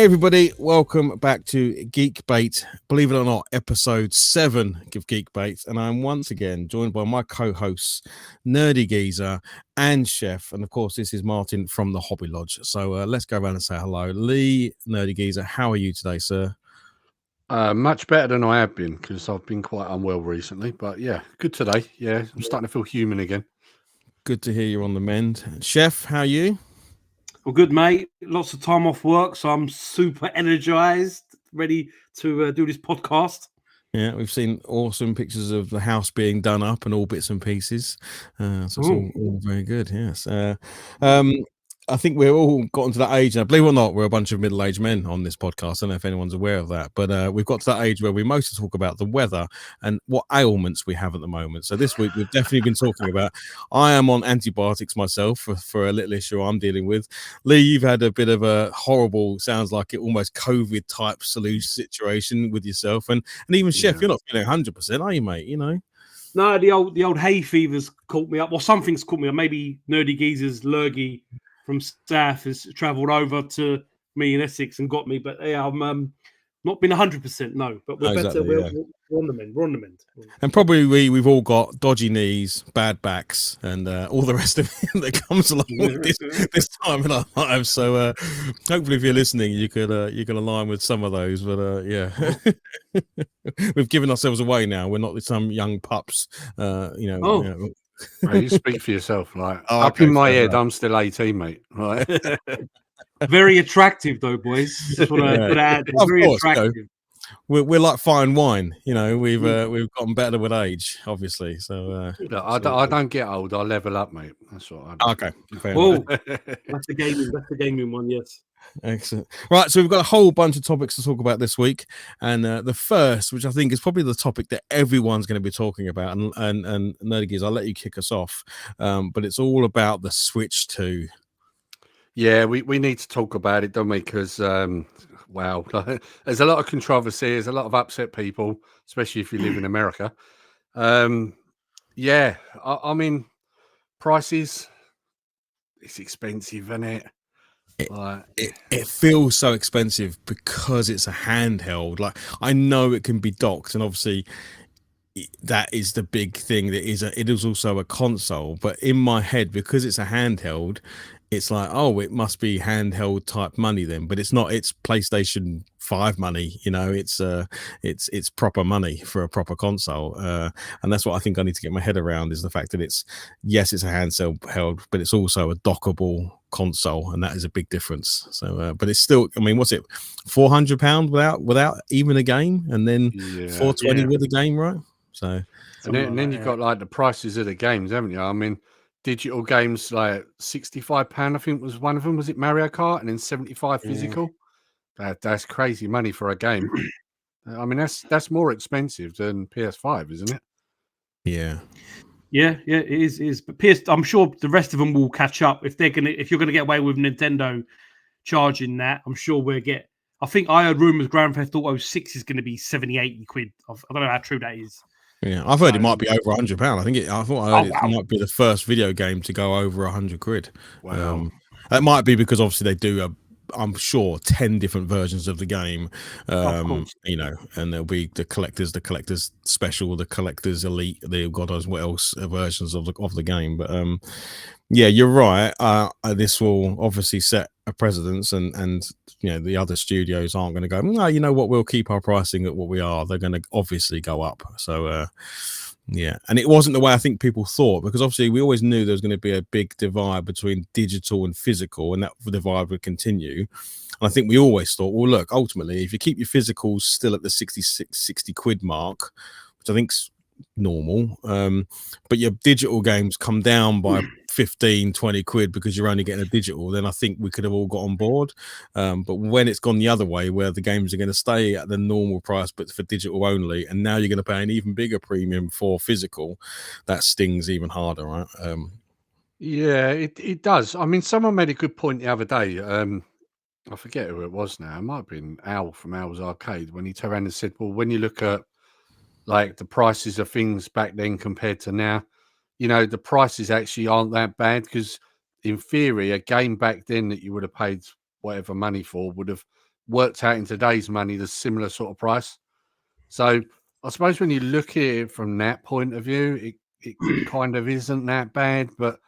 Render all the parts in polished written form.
everybody, welcome back to Geek Bait. Believe it or not, episode 7 of Geek Bait, and I'm once again joined by my co-hosts, Nerdy Geezer and Chef, and of course this is Martin from the Hobby Lodge. So let's go around and say hello. Lee, Nerdy Geezer, how are you today, sir? Much better than I have been because I've been quite unwell recently, but yeah, good today. Yeah, I'm starting to feel human again. Good to hear you're on the mend. Chef, how are you? Well, good, mate. Lots of time off work, so I'm super energized, ready to do this podcast. Yeah, we've seen awesome pictures of the house being done up and all bits and pieces. So it's all very good, yes. I think we've all gotten to that age now. Believe it or not, we're a bunch of middle-aged men on this podcast. I don't know if anyone's aware of that, but we've got to that age where we mostly talk about the weather and what ailments we have at the moment. So this week we've definitely been talking about, I am on antibiotics myself for a little issue I'm dealing with. Lee, you've had a bit of a horrible, sounds like it almost COVID type situation with yourself. And even Chef, you're not feeling 100%, are you, mate? You know? No, the old hay fever's caught me up, or something's caught me up. Maybe Nerdy Geezer's lurgy from South has travelled over to me in Essex and got me, but yeah, I'm not been 100%. No, but we're better. We're on the mend. We're on the mend. And probably we've all got dodgy knees, bad backs, and all the rest of it that comes along with this time in our lives. So hopefully, if you're listening, you can align with some of those. But yeah, we've given ourselves away now. We're not some young pups. You speak for yourself. Like up in my head, I'm still 18, mate. Right. Very attractive, though, boys. Just want to put out. Very attractive. We're like fine wine, you know. We've gotten better with age, obviously. So look, I don't get old. I level up, mate. That's what I do. Okay. Oh, that's the gaming one. Yes. Excellent. Right, so we've got a whole bunch of topics to talk about this week, and the first, which I think is probably the topic that everyone's going to be talking about, and Nerdy Geez, I'll let you kick us off, but it's all about the Switch 2. Yeah, we need to talk about it, don't we? Because wow, there's a lot of controversy, there's a lot of upset people, especially if you live in America. Yeah, I mean, prices, it's expensive, isn't it? It feels so expensive because it's a handheld. Like, I know it can be docked, and obviously that is the big thing. It is also a console, but in my head, because it's a handheld, it's like, oh, it must be handheld type money then, but it's not. It's PlayStation 5 money, you know. It's proper money for a proper console, and that's what I think I need to get my head around, is the fact that it's a handheld, but it's also a dockable console, and that is a big difference. So but it's still, I mean, what's it, £400 without even a game, and then $420 with a game, right? So and then you've got like the prices of the games, haven't you? I mean, digital games like £65, I think was one of them. Was it Mario Kart? And then 75 physical. That's crazy money for a game. I mean, that's more expensive than PS5, isn't it? Yeah, it is. But I'm sure the rest of them will catch up if you're gonna get away with Nintendo charging that. I'm sure we'll get. I think I heard rumors Grand Theft Auto 6 is going to be 70-80 quid. I don't know how true that is. Yeah, I've heard it might be over £100. I thought it might be the first video game to go over £100. Wow. It might be because obviously they do I'm sure 10 different versions of the game, you know, and there'll be the collector's special, the collector's elite, the God knows what else versions of the game. But yeah, you're right. This will obviously set a precedence, and you know, the other studios aren't going to go, no, you know what, we'll keep our pricing at what we are. They're going to obviously go up. So yeah, and it wasn't the way I think people thought, because obviously we always knew there was going to be a big divide between digital and physical, and that divide would continue. And I think we always thought, well, look, ultimately, if you keep your physicals still at the 60 quid mark, which I think's normal, but your digital games come down by 15-20 quid because you're only getting a digital, then I think we could have all got on board. But when it's gone the other way, where the games are going to stay at the normal price but for digital only, and now you're going to pay an even bigger premium for physical, that stings even harder, right? Yeah, it does. I mean, someone made a good point the other day. I forget who it was now. It might have been Al from Al's Arcade, when he turned around and said, well, when you look at like the prices of things back then compared to now, you know, the prices actually aren't that bad, because in theory, a game back then that you would have paid whatever money for would have worked out in today's money the similar sort of price. So I suppose when you look at it from that point of view, it kind of isn't that bad. But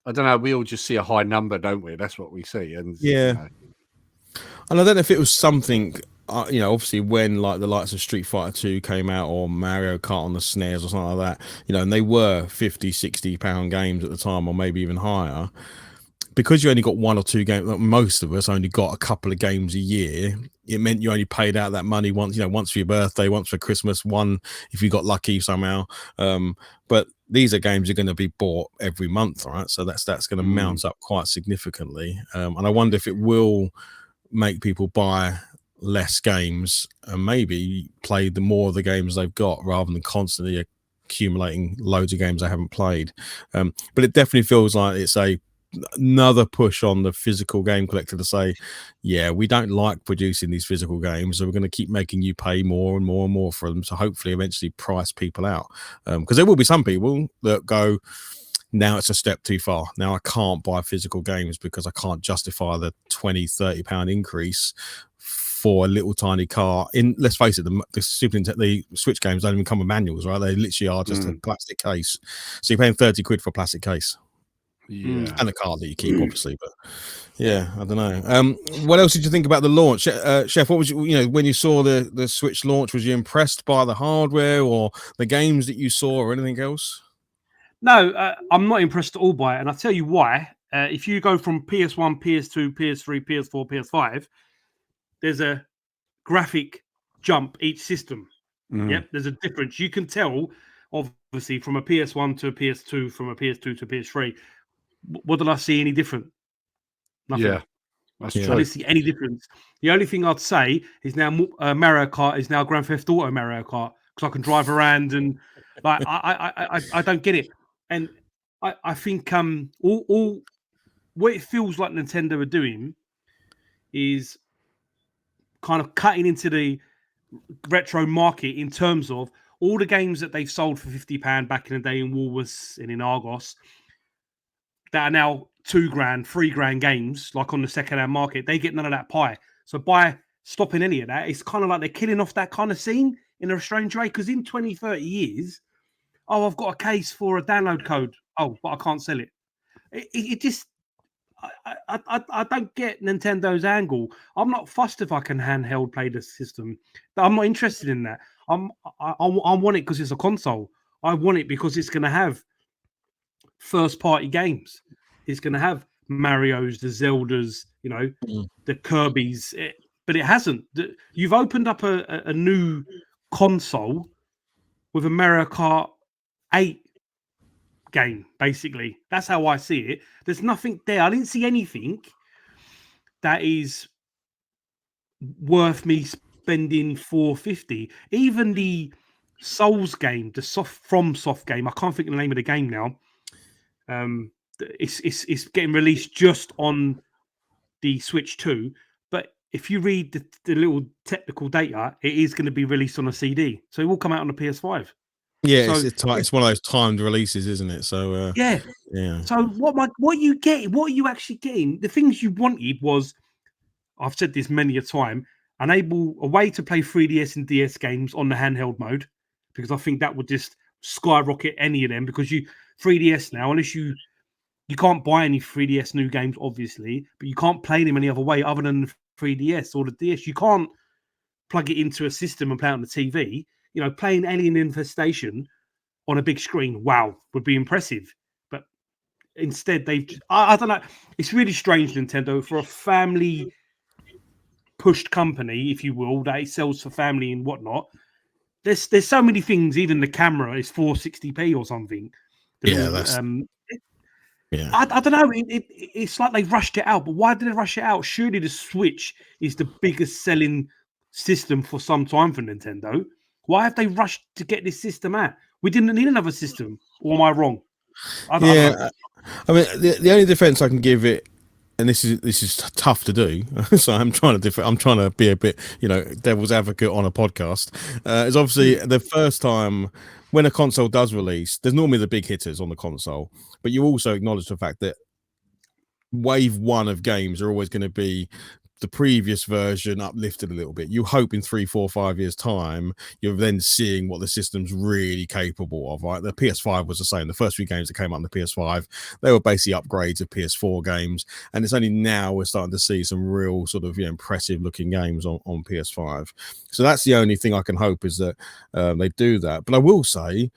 I don't know. We all just see a high number, don't we? That's what we see. And yeah. you know. And I don't know if it was something, you know, obviously when like the likes of Street Fighter 2 came out or Mario Kart on the SNES or something like that, you know, and they were 50, 60 pound games at the time, or maybe even higher. Because you only got one or two games, like most of us only got a couple of games a year, it meant you only paid out that money once, you know, once for your birthday, once for Christmas, one if you got lucky somehow. But these are games you're going to be bought every month, right? So that's going to mount up quite significantly. And I wonder if it will make people buy less games and maybe play the more of the games they've got rather than constantly accumulating loads of games they haven't played. But it definitely feels like it's another push on the physical game collector to say, yeah, we don't like producing these physical games, so we're going to keep making you pay more and more and more for them, so hopefully eventually price people out, because there will be some people that go, now it's a step too far, now I can't buy physical games because I can't justify the 20-30 pound increase for a little tiny car. In, let's face it, the Switch games don't even come with manuals, right? They literally are just a plastic case, so you're paying 30 quid for a plastic case. Yeah, and the card that you keep, obviously. But yeah, I don't know. What else did you think about the launch, Chef? What was you know, when you saw the Switch launch? Was you impressed by the hardware or the games that you saw, or anything else? No, I'm not impressed at all by it, and I'll tell you why. If you go from PS1, PS2, PS3, PS4, PS5, there's a graphic jump each system. Yep, there's a difference. You can tell, obviously, from a PS1 to a PS2, from a PS2 to a PS3. What did I see any different? Nothing. Yeah, that's true. I didn't see any difference. The only thing I'd say is now Mario Kart is now Grand Theft Auto Mario Kart, because I can drive around and like I don't get it. And I think all what it feels like Nintendo are doing is kind of cutting into the retro market in terms of all the games that they've sold for £50 back in the day in Woolworths and in Argos that are now £2,000, £3,000 games, like on the second-hand market. They get none of that pie. So by stopping any of that, it's kind of like they're killing off that kind of scene in a strange way. Because in 20, 30 years, oh, I've got a case for a download code. Oh, but I can't sell it. It just, I don't get Nintendo's angle. I'm not fussed if I can handheld play the system. I'm not interested in that. I want it because it's a console. I want it because it's going to have first-party games. It's going to have Mario's, the Zeldas, you know, the Kirby's, but it hasn't. You've opened up a new console with a Mario Kart 8 game, basically. That's how I see it. There's nothing there. I didn't see anything that is worth me spending $4.50. Even the Souls game, the soft game, I can't think of the name of the game now. It's getting released just on the Switch 2, but if you read the little technical data, it is going to be released on a CD, so it will come out on the PS5. Yeah, so it's one of those timed releases, isn't it? So yeah. So what you get? What are you actually getting? The things you wanted was, I've said this many a time, a way to play 3DS and DS games on the handheld mode, because I think that would just skyrocket any of them. Because 3DS now, unless you can't buy any 3DS new games, obviously, but you can't play them any other way other than the 3DS or the DS. You can't plug it into a system and play it on the TV. You know, playing Alien Infestation on a big screen, wow, would be impressive. But instead, I don't know. It's really strange, Nintendo, for a family pushed company, if you will, that it sells for family and whatnot. There's so many things. Even the camera is 460p or something. Yeah, I don't know. It's like they rushed it out, but why did they rush it out? Surely the Switch is the biggest selling system for some time for Nintendo. Why have they rushed to get this system out? We didn't need another system, or am I wrong? I don't know. I mean, the only defense I can give it, and this is tough to do, so I'm trying to be a bit, you know, devil's advocate on a podcast. Is obviously the first time when a console does release, there's normally the big hitters on the console, but you also acknowledge the fact that wave one of games are always going to be the previous version uplifted a little bit. You hope in 3, 4, 5 years time you're then seeing what the system's really capable of, right? The PS5 was the same. The first few games that came out on the PS5, they were basically upgrades of PS4 games, and it's only now we're starting to see some real sort of impressive looking games on PS5. So that's the only thing I can hope, is that they do that. But I will say,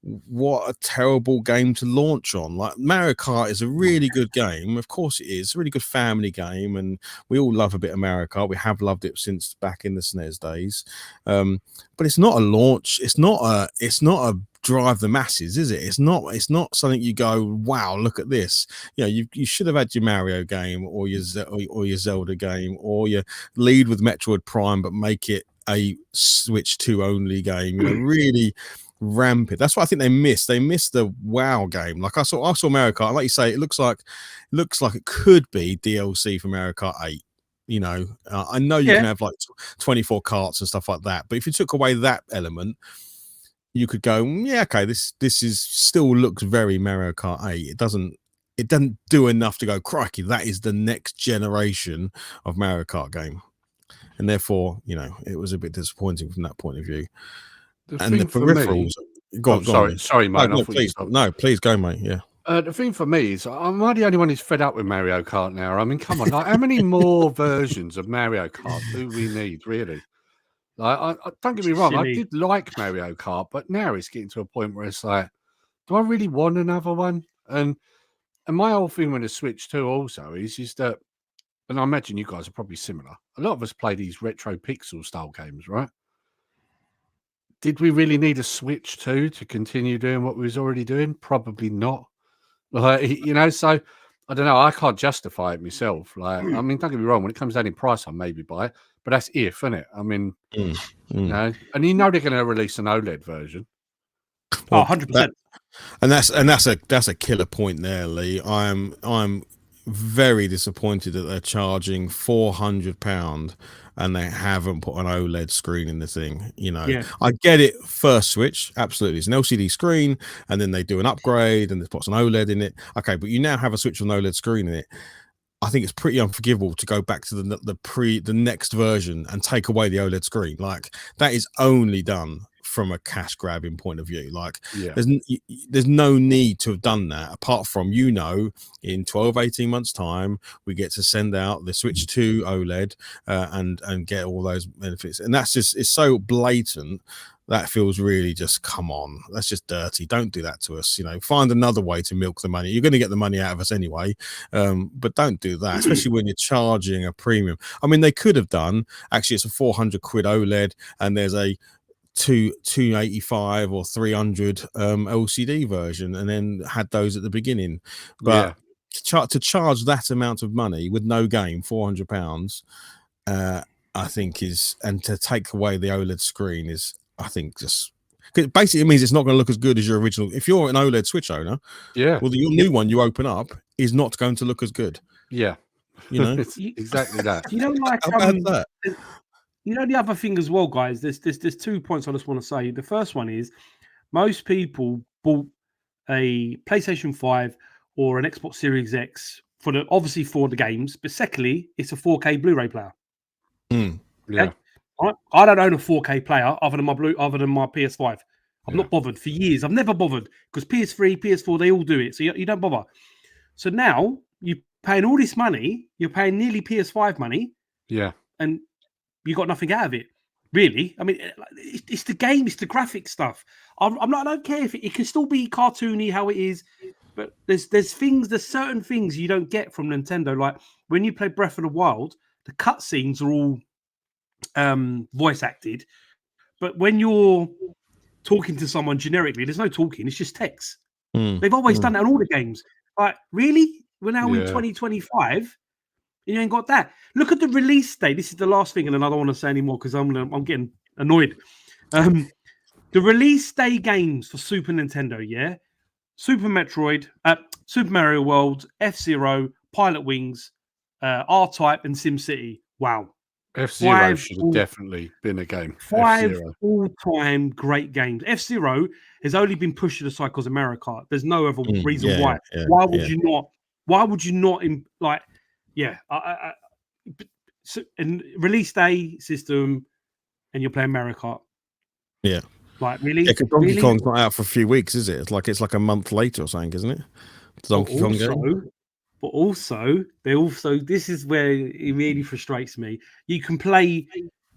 what a terrible game to launch on. Like, Mario Kart is a really good game, of course it is. It's a really good family game, and we all love a bit of Mario Kart. We have loved it since back in the SNES days, but it's not a launch, it's not a drive the masses, is it? It's not something you go, wow, look at this. You should have had your Mario game, or your Zelda game, or your lead with Metroid Prime, but make it a Switch 2 only game. Really ramp it. That's what I think they missed. They missed the WoW game. Like, I saw Mario Kart, like you say, it looks like it could be DLC for Mario Kart 8. I know you can have like 24 carts and stuff like that, but if you took away that element, you could go, yeah, okay, this is still looks very Mario Kart 8. It doesn't do enough to go, crikey, that is the next generation of Mario Kart game. And therefore, it was a bit disappointing from that point of view. The peripherals. Sorry, mate. No, please go, mate. Yeah. The thing for me is, I'm not the only one who's fed up with Mario Kart now. I mean, come on, like, how many more versions of Mario Kart do we need, really? Like, I don't get me wrong, I did like Mario Kart, but now it's getting to a point where it's like, do I really want another one? And my whole thing with the Switch 2 also is that, and I imagine you guys are probably similar, a lot of us play these retro pixel style games, right? Did we really need a Switch 2 to continue doing what we was already doing? Probably not. Like, so I don't know. I can't justify it myself. Like, I mean, don't get me wrong. When it comes down in price, I'll maybe buy it, but that's if, isn't it? I mean, and they're going to release an OLED version. Well, 100%. And that's a killer point there, Lee. I'm very disappointed that they're charging £400 and they haven't put an OLED screen in the thing. I get it, first Switch, absolutely, it's an LCD screen, and then they do an upgrade and they put an OLED in it. Okay, but you now have a Switch with an OLED screen in it. I think it's pretty unforgivable to go back to the next version and take away the OLED screen. Like, that is only done from a cash grabbing point of view. Like, there's no need to have done that, apart from, in 12-18 months time we get to send out the Switch 2 OLED and get all those benefits. And that's just, it's so blatant. That feels really just, come on, that's just dirty. Don't do that to us. Find another way to milk the money. You're going to get the money out of us anyway, but don't do that, especially when you're charging a premium. I mean, they could have done, actually, it's a 400 quid OLED, and there's a 285 or 300 LCD version, and then had those at the beginning. But to charge that amount of money with no game, £400, I think is, and to take away the OLED screen is, I think, just, it basically means it's not going to look as good as your original. If you're an OLED Switch owner, your new one you open up is not going to look as good. It's exactly that. Like, how bad is that? The other thing as well, guys, there's 2 points I just want to say. The first one is, most people bought a PlayStation 5 or an Xbox Series X obviously for the games, but secondly, it's a 4K Blu-ray player. Yeah. I don't own a 4K player other than my PS5. I'm not bothered for years. I've never bothered, because PS3, PS4, they all do it, so you don't bother. So now you're paying all this money. You're paying nearly PS5 money. Yeah. And you got nothing out of it, really. I mean, it's the game, it's the graphic stuff. I don't care if it can still be cartoony how it is, but there's certain things you don't get from Nintendo. Like, when you play Breath of the Wild, the cutscenes are all voice acted, but when you're talking to someone generically, there's no talking, it's just text. They've always done that in all the games. Like, really? We're now in 2025. You ain't got that. Look at the release date. This is the last thing, and then I don't want to say anymore because I'm getting annoyed. The release day games for Super Nintendo, Super Metroid, Super Mario World, F-Zero, Pilot Wings, R-Type, and SimCity. Wow. F-Zero should have definitely been a game. 5 F-Zero. all-time great games. F-Zero has only been pushed to the side because of Mario Kart. There's no other reason why. Why would you not? Why would you not? and release day system, and you're playing Mario Kart. Yeah. Like really? Yeah, because Donkey Really? Kong's not out for a few weeks, is it? It's like a month later or something, isn't it? Donkey Kong game. But also, this is where it really frustrates me. You can play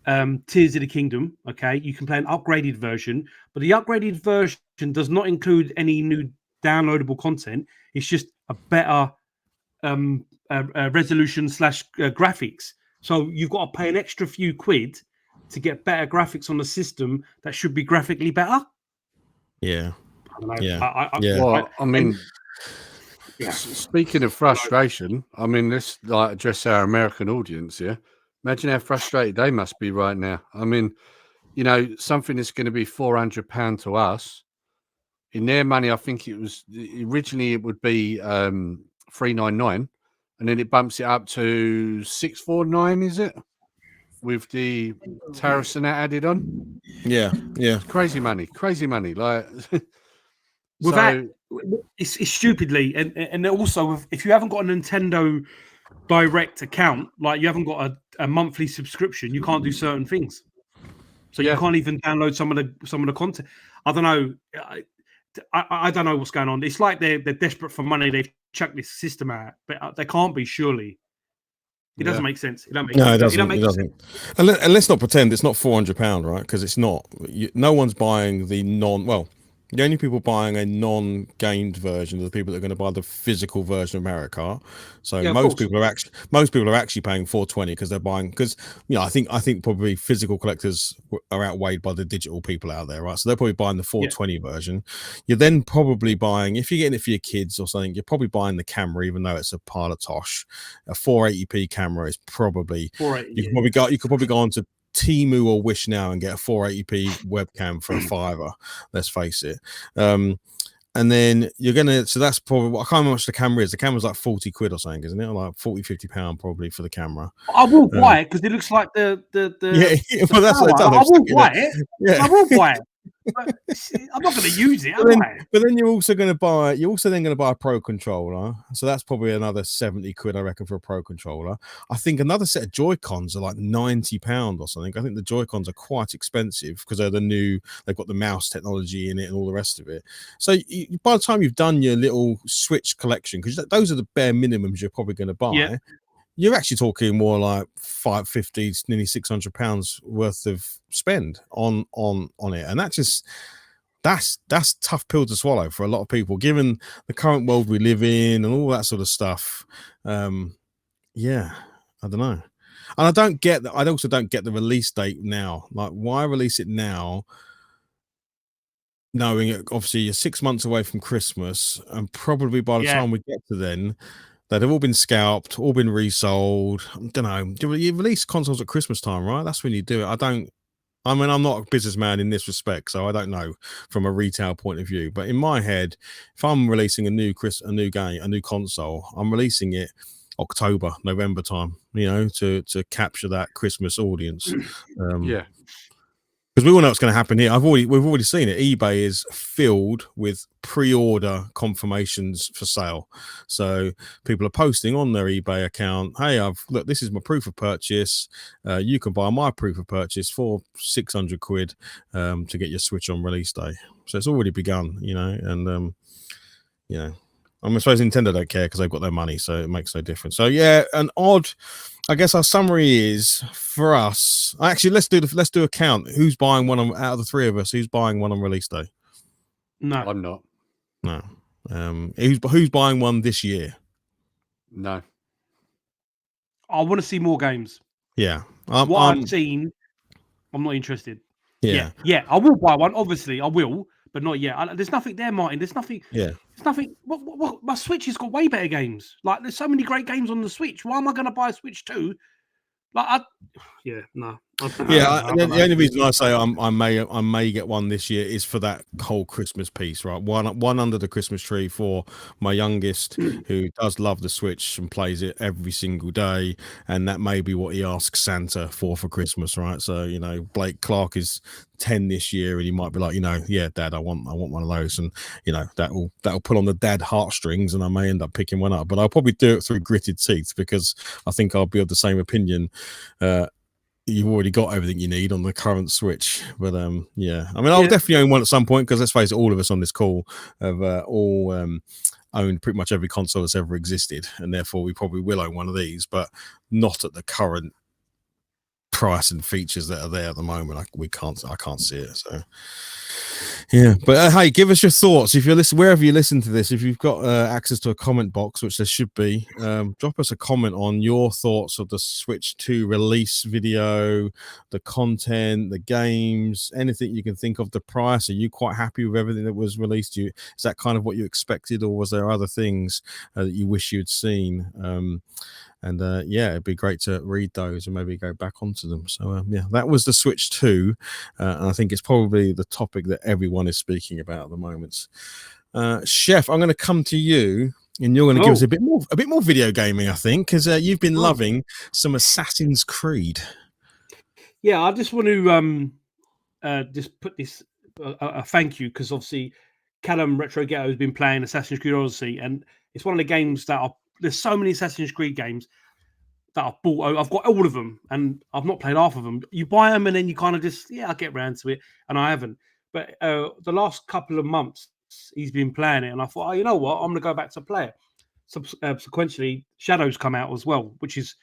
Tears of the Kingdom, okay? You can play an upgraded version, but the upgraded version does not include any new downloadable content. It's just a better resolution / graphics. So you've got to pay an extra few quid to get better graphics on the system that should be graphically better. Yeah. I don't know. Yeah. Well, I mean, speaking of frustration, I mean, let's like address our American audience here. Imagine how frustrated they must be right now. I mean, you know, something that's going to be £400 to us. In their money, I think it was originally it would be $399, and then it bumps it up to $649. Is it with the tariffs and that added on? Yeah. It's crazy money. Like, with that, it's stupidly, and also if you haven't got a Nintendo Direct account, like you haven't got a monthly subscription, you can't do certain things. So you can't even download some of the content. I don't know. I don't know what's going on. It's like they're desperate for money. They've chucked this system out, but they can't be. Surely, it doesn't make sense. It doesn't. And let's not pretend it's not £400, right? Because it's not. No one's buying the the only people buying a non-gamed version are the people that are going to buy the physical version of Mario Kart. So most people are actually paying $420 because they're buying, because I think probably physical collectors are outweighed by the digital people out there, right? So they're probably buying the $420 version. You're then probably buying, if you're getting it for your kids or something, you're probably buying the camera, even though it's a pile of tosh. A 480p camera is probably you could probably go on to Temu or Wish now and get a 480p webcam for a $5. Let's face it. And then you're gonna, so that's probably, I can't remember how much the camera is. The camera's like 40 quid or something, isn't it? Like 40-50 pound probably for the camera. I will buy it because it looks like the well, that's what I will buy it. I will buy it. But I'm not going to use it. But then you're also then going to buy a pro controller. So that's probably another 70 quid, I reckon, for a pro controller. I think another set of Joy-Cons are like £90 or something. I think the Joy-Cons are quite expensive because they're they've got the mouse technology in it and all the rest of it. So by the time you've done your little Switch collection, because those are the bare minimums you're probably going to buy, you're actually talking more like $550, nearly £600 worth of spend on it, and that's tough pill to swallow for a lot of people, given the current world we live in and all that sort of stuff. I don't know, and I also don't get the release date now. Like, why release it now, knowing it, obviously you're 6 months away from Christmas, and probably by the time we get to then, they've all been scalped, all been resold. I don't know. You release consoles at Christmas time, right? That's when you do it. I'm not a businessman in this respect, so I don't know from a retail point of view. But in my head, if I'm releasing a new console, I'm releasing it October, November time, to capture that Christmas audience. Because we all know what's going to happen here. We've already seen it. eBay is filled with pre-order confirmations for sale. So people are posting on their eBay account, "Hey, look, this is my proof of purchase. You can buy my proof of purchase for 600 quid to get your Switch on release day." So it's already begun, and I suppose Nintendo don't care because they've got their money, so it makes no difference. So I guess our summary is, for us, actually let's do a count. Who's buying one out of the three of us? Who's buying one on release day? No, I'm not. No. Who's buying one this year? No. I want to see more games. Yeah. I've seen, I'm not interested. Yeah. I will buy one. Obviously, I will, but not yet. There's nothing there, Martin. There's nothing. Yeah. There's nothing. What, my Switch has got way better games. Like, there's so many great games on the Switch. Why am I going to buy a Switch 2? Like, no. Yeah, the only reason I say I may get one this year is for that whole Christmas piece, right? One under the Christmas tree for my youngest, who does love the Switch and plays it every single day, and that may be what he asks Santa for Christmas, right? So Blake Clark is 10 this year, and he might be like, yeah, Dad, I want one of those, and that'll pull on the dad heartstrings, and I may end up picking one up, but I'll probably do it through gritted teeth because I think I'll be of the same opinion. You've already got everything you need on the current Switch, but yeah, I mean, I'll definitely own one at some point because let's face it, all of us on this call have all owned pretty much every console that's ever existed, and therefore we probably will own one of these, but not at the current price and features that are there at the moment. I can't see it. So yeah, but hey, give us your thoughts if you're listening, wherever you listen to this. If you've got access to a comment box, which there should be, drop us a comment on your thoughts of the Switch 2 release video, the content, the games, anything you can think of. The price, are you quite happy with everything that was released? Is that kind of what you expected, or was there other things that you wish you'd seen? And yeah, it'd be great to read those and maybe go back onto them. So yeah, that was the Switch 2, and I think it's probably the topic that everyone is speaking about at the moment. Chef, I'm going to come to you, and you're going to give us a bit more video gaming, I think, because you've been loving some Assassin's Creed. Yeah, I just want to just put this a thank you, because obviously Callum Retro Ghetto has been playing Assassin's Creed Odyssey, and it's one of the games that there's so many Assassin's Creed games that I've bought. I've got all of them, and I've not played half of them. You buy them, and then you kind of just, I'll get around to it, and I haven't. But the last couple of months, he's been playing it, and I thought, you know what, I'm going to go back to play it. Subsequently, Shadow's come out as well, which is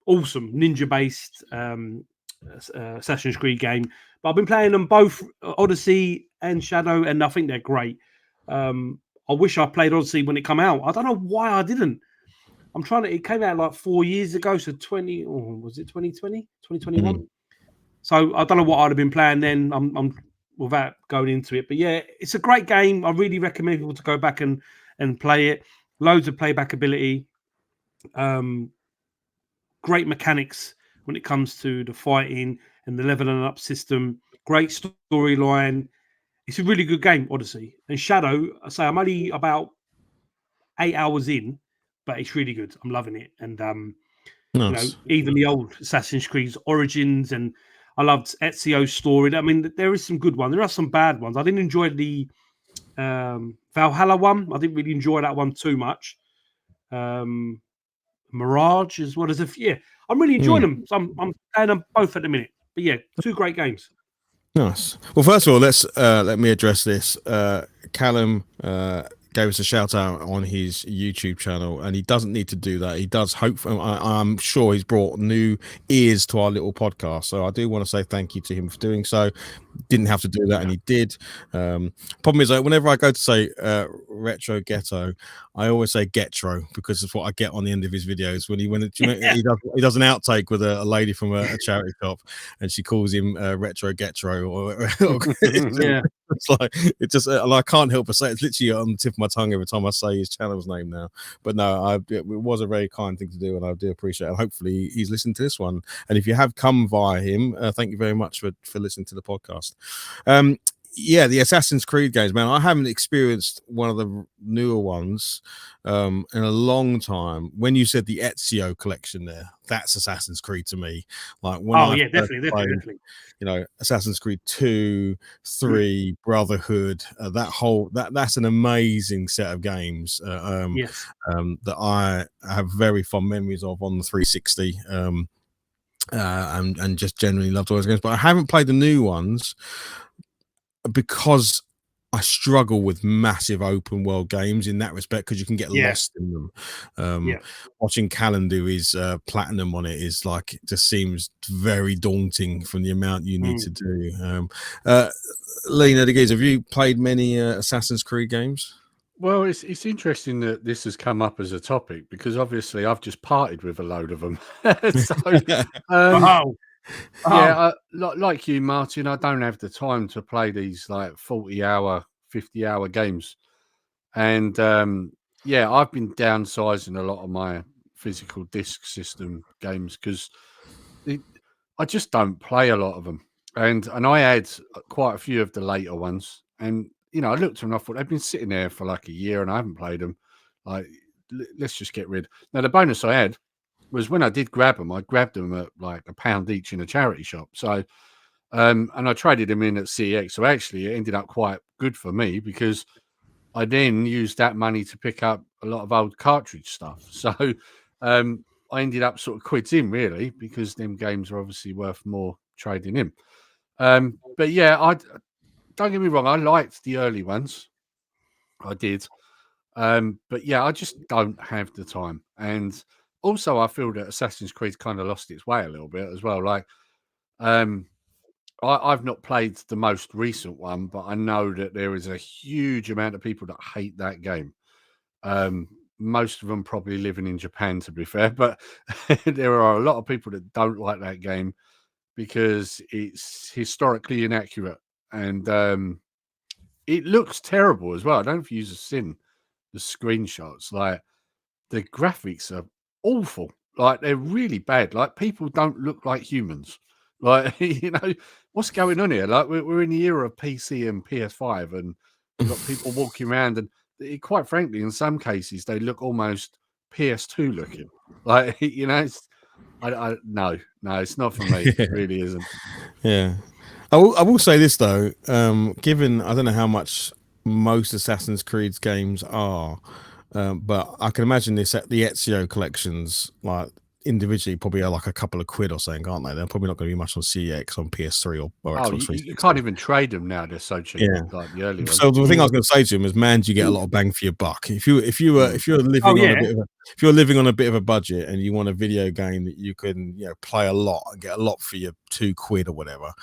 awesome, ninja-based Assassin's Creed game. But I've been playing them both, Odyssey and Shadow, and I think they're great. I wish I played Odyssey when it came out. I don't know why I didn't. It came out like 4 years ago, so was it 2020, 2021? Mm-hmm. So I don't know what I'd have been playing then. I'm without going into it, but yeah, it's a great game. I really recommend people to go back and play it. Loads of playback ability. Great mechanics when it comes to the fighting and the leveling up system. Great storyline. It's a really good game, Odyssey. And Shadow, I say I'm only about 8 hours in, but it's really good. I'm loving it. And nice. Even the old Assassin's Creed Origins, and I loved Ezio's story. I mean, there is some good ones. There are some bad ones. I didn't enjoy the Valhalla one. I didn't really enjoy that one too much. Mirage as well as I'm really enjoying them. So I'm playing them both at the minute. But yeah, 2 great games. Nice. Well, first of all, let me address this. Callum gave us a shout out on his YouTube channel, and he doesn't need to do that. He does hope. I'm sure he's brought new ears to our little podcast, so I do want to say thank you to him for doing so. Didn't have to do that, and he did. Problem is, whenever I go to say Retro Ghetto, I always say Getro, because it's what I get on the end of his videos. He does an outtake with a lady from a charity shop, and she calls him Retro Getro, or it's like I can't help but say it's literally on the tip of my tongue every time I say his channel's name now. But no, it was a very kind thing to do, and I do appreciate it. And hopefully he's listened to this one. And if you have come via him, thank you very much for listening to the podcast. Yeah, the Assassin's Creed games, man. I haven't experienced one of the newer ones in a long time. When you said the Ezio collection there, that's Assassin's Creed to me. Like when definitely. Assassin's Creed 2, 3, Brotherhood, that's an amazing set of games. That I have very fond memories of on the 360. And just generally loved all those games, but I haven't played the new ones because I struggle with massive open world games in that respect, because you can get lost in them. Watching Callum do his platinum on it is like, it just seems very daunting from the amount you need to do. Lena de Geese, have you played many Assassin's Creed games? Well, it's interesting that this has come up as a topic, because obviously I've just parted with a load of them. Like you, Martin, I don't have the time to play these like 40-hour, 50-hour games. And I've been downsizing a lot of my physical disc system games, because I just don't play a lot of them, and I had quite a few of the later ones, and I looked at them and I thought they've been sitting there for like a year and I haven't played them. Like, let's just get rid. Now the bonus I had was when I did grab them, I grabbed them at like £1 each in a charity shop. So, and I traded them in at CX. So actually, it ended up quite good for me because I then used that money to pick up a lot of old cartridge stuff. So, I ended up sort of quids in really because them games are obviously worth more trading in. But yeah, I don't get me wrong, I liked the early ones. I did. But yeah, I just don't have the time. And also I feel that Assassin's Creed kind of lost its way a little bit as well. Like I've not played the most recent one, but I know that there is a huge amount of people that hate that game. Most of them probably living in Japan, to be fair, but there are a lot of people that don't like that game because it's historically inaccurate and it looks terrible as well. I don't know if you use a sin the screenshots. Like the graphics are awful. Like they're really bad. Like people don't look like humans. Like what's going on here? Like we're in the era of PC and PS5, and we've got people walking around, and quite frankly, in some cases, they look almost PS2 looking. Like it's, no, it's not for me. It really isn't. Yeah, I will say this though. Given I don't know how much most Assassin's Creed games are, but I can imagine this at the Ezio collections, like individually, probably are like a couple of quid or something, aren't they? They're probably not going to be much on CX on PS3 or Xbox 360. You can't even trade them now; they're so cheap. Yeah. Like the early ones. So the thing I was going to say to him is, man, do you get a lot of bang for your buck? If you're living on a bit of a budget and you want a video game that you can play a lot and get a lot for your £2 or whatever,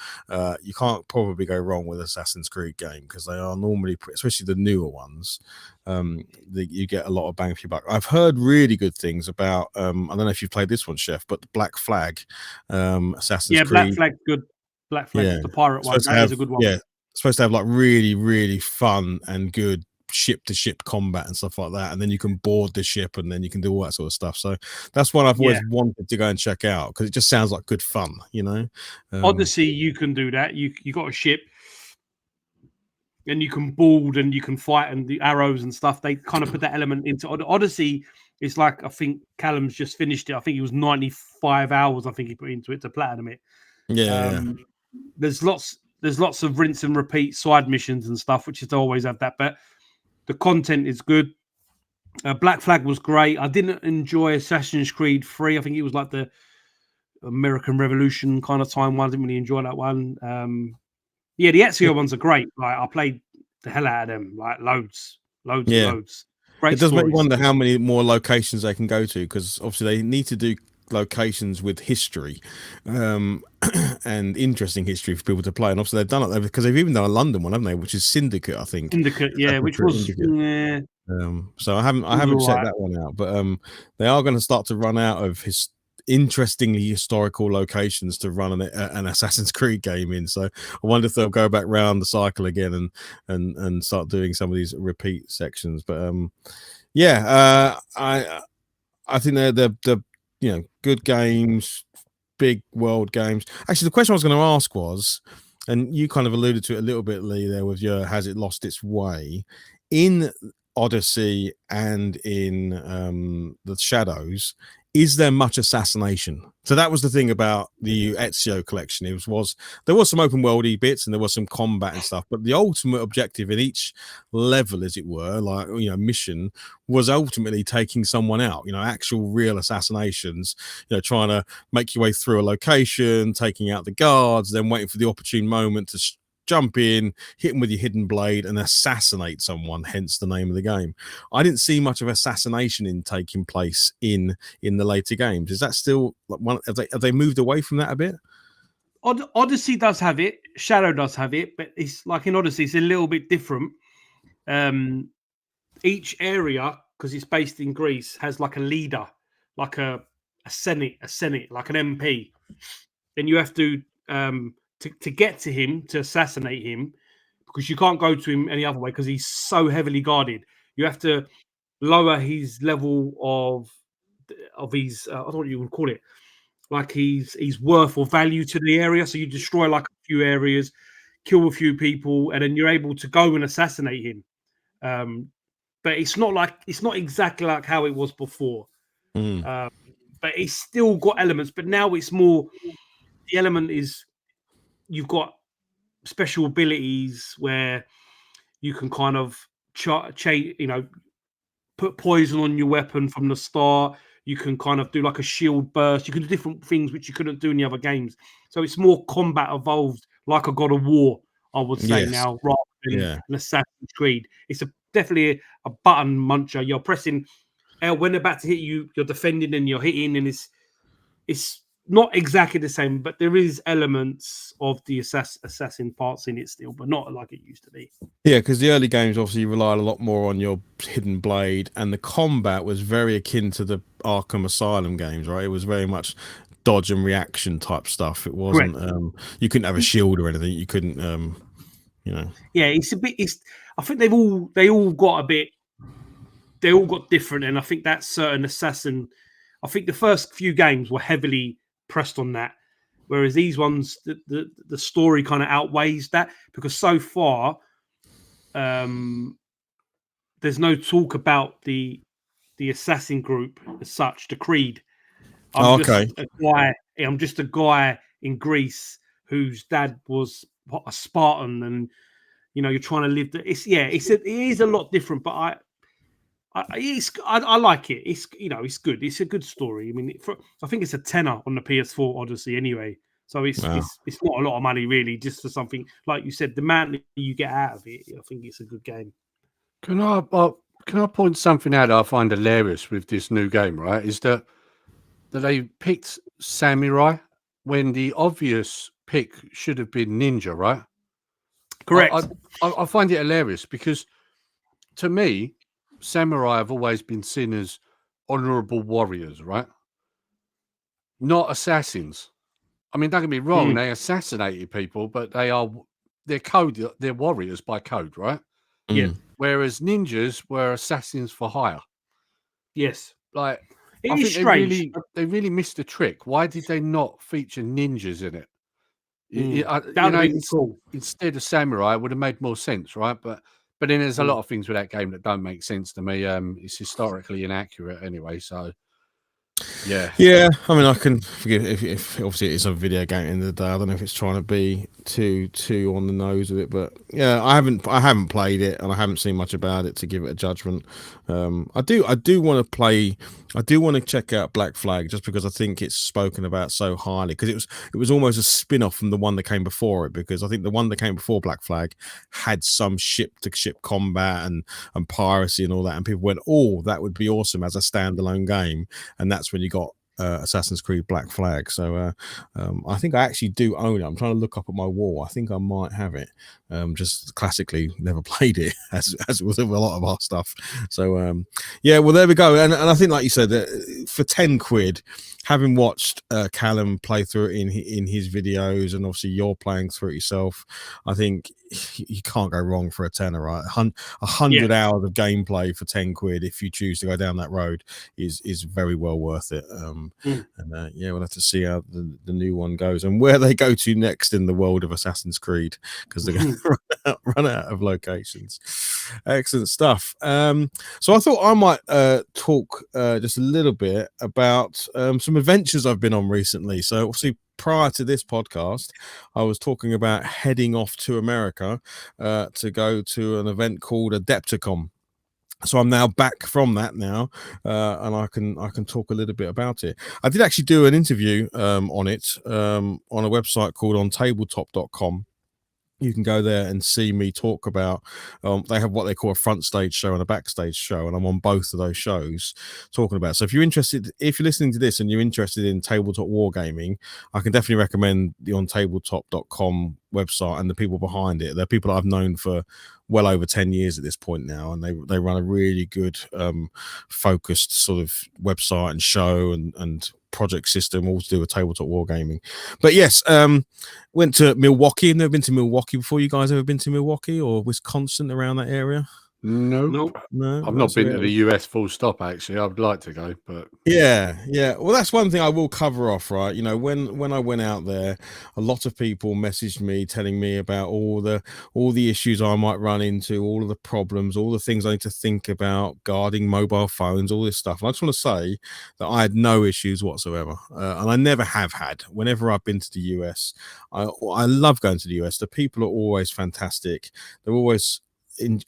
you can't probably go wrong with Assassin's Creed game because they are normally, especially the newer ones, you get a lot of bang for your buck. I've heard really good things about. I don't know if you've played this one, Chef, but the Black Flag, Assassin's Creed. Black Flag, good. Black Flag, the pirate one. That is a good one. Yeah, supposed to have like really, really fun and good ship-to-ship combat and stuff like that, and then you can board the ship and then you can do all that sort of stuff. So that's one I've always wanted to go and check out because it just sounds like good fun, Odyssey, you can do that. You got a ship and you can board and you can fight and the arrows and stuff. They kind of put that element into Odyssey. It's like, I think Callum's just finished it. I think it was 95 hours. I think he put into it to platinum it. There's lots of rinse and repeat side missions and stuff, which is always have that, but the content is good. Black Flag was great. I didn't enjoy Assassin's Creed 3. I think it was like the American Revolution kind of time one. I didn't really enjoy that one. The Ezio ones are great. Like I played the hell out of them, like loads. Great. It does make me wonder how many more locations they can go to because obviously they need to do locations with history and interesting history for people to play, and obviously they've done it because they've even done a London one, haven't they, which is Syndicate, I think. Which was so I haven't checked that one out, but they are going to start to run out of interestingly historical locations to run an Assassin's Creed game in. So I wonder if they'll go back round the cycle again and start doing some of these repeat sections. But I think they're good games, big world games. Actually, the question I was going to ask was, and you kind of alluded to it a little bit, Lee, there with your has it lost its way in Odyssey and in the Shadows? Is there much assassination? So that was the thing about the Ezio collection. There was some open worldy bits and there was some combat and stuff, but the ultimate objective in each level, as it were, like mission, was ultimately taking someone out. Actual real assassinations. Trying to make your way through a location, taking out the guards, then waiting for the opportune moment to jump in, hit them with your hidden blade, and assassinate someone. Hence the name of the game. I didn't see much of assassination in taking place in the later games. Is that still like one? Have they moved away from that a bit? Odyssey does have it. Shadow does have it, but it's like in Odyssey, it's a little bit different. Each area, because it's based in Greece, has like a leader, like a senate, like an MP, and you have to get to him, to assassinate him, because you can't go to him any other way because he's so heavily guarded. You have to lower his level of his I don't know what you would call it, like he's worth or value to the area. So you destroy like a few areas, kill a few people, and then you're able to go and assassinate him. But it's not exactly like how it was before. But it's still got elements. But now it's more. The element is you've got special abilities where you can kind of put poison on your weapon from the start. You can kind of do like a shield burst. You can do different things which you couldn't do in the other games. So it's more combat evolved, like a God of War, I would say now, rather than an Assassin's Creed. It's definitely a button muncher. You're pressing L when they're about to hit you. You're defending and you're hitting, and it's not exactly the same, but there is elements of the assassin parts in it still, but not like it used to be. Yeah, because the early games obviously relied a lot more on your hidden blade, and the combat was very akin to the Arkham Asylum games, right? It was very much dodge and reaction type stuff. It wasn't you couldn't have a shield or anything. You couldn't Yeah, it's a bit. I think they all got different, and I think that certain assassin. I think the first few games were heavily pressed on that, whereas these ones, the story kind of outweighs that, because so far, there's no talk about the assassin group as such, the Creed. I'm just a guy in Greece whose dad was a Spartan, and you're trying to live. It is a lot different, but I like it. It's good. It's a good story. I mean, I think it's a tenner on the PS4 Odyssey anyway. So it's not a lot of money really, just for something like you said. The amount that you get out of it, I think it's a good game. Can I point something out that I find hilarious with this new game? Right, is that they picked samurai when the obvious pick should have been ninja, right? Correct. I find it hilarious because, to me, samurai have always been seen as honorable warriors, right? Not assassins. I mean, don't get me wrong, they assassinated people, but they're warriors by code, right? Yeah. Whereas ninjas were assassins for hire. Yes. Like, I think strange. They really missed the trick. Why did they not feature ninjas in it? Cool. Instead of samurai, it would have made more sense, right? But then there's a lot of things with that game that don't make sense to me. It's historically inaccurate anyway, so yeah. I mean, I can forgive if obviously it's a video game at the end of the day. I don't know if it's trying to be too on the nose with it, but yeah, I haven't played it and I haven't seen much about it to give it a judgment. I do want to play. I do want to check out Black Flag just because I think it's spoken about so highly, because it was almost a spin-off from the one that came before it, because I think the one that came before Black Flag had some ship-to-ship combat and piracy and all that, and people went, oh, that would be awesome as a standalone game, and that's when you got Assassin's Creed Black Flag. So I think I actually do own it. I'm trying to look up at my wall. I think I might have it. Just classically never played it, as with a lot of our stuff. So well, there we go. And I think, like you said, for 10 quid, having watched Callum play through it in his videos, and obviously you're playing through it yourself, I think you can't go wrong for a tenner, right? 100 hours of gameplay for 10 quid, if you choose to go down that road, is very well worth it. We'll have to see how the new one goes and where they go to next in the world of Assassin's Creed, because they're going to run out of locations. Excellent stuff. So I thought I might talk just a little bit about some adventures I've been on recently. So obviously, prior to this podcast, I was talking about heading off to America to go to an event called Adepticon. So I'm now back from that now, and I can talk a little bit about it. I did actually do an interview on it on a website called ontabletop.com. You can go there and see me talk about, they have what they call a front stage show and a backstage show, and I'm on both of those shows talking about it. So if you're listening to this and you're interested in tabletop wargaming, I can definitely recommend the ontabletop.com website and the people behind it. They're people that I've known for well over 10 years at this point now, and they run a really good focused sort of website and show and project system, all to do with tabletop wargaming. But yes, went to Milwaukee. Never been to Milwaukee before. You guys ever been to Milwaukee or Wisconsin, around that area? Nope. Nope. No, I've not been to the US full stop, actually. I'd like to go, but Yeah. Well, that's one thing I will cover off, right? You know, when I went out there, a lot of people messaged me telling me about all the issues I might run into, all of the problems, all the things I need to think about guarding mobile phones, all this stuff. And I just want to say that I had no issues whatsoever, and I never have had. Whenever I've been to the US, I love going to the US. The people are always fantastic. They're always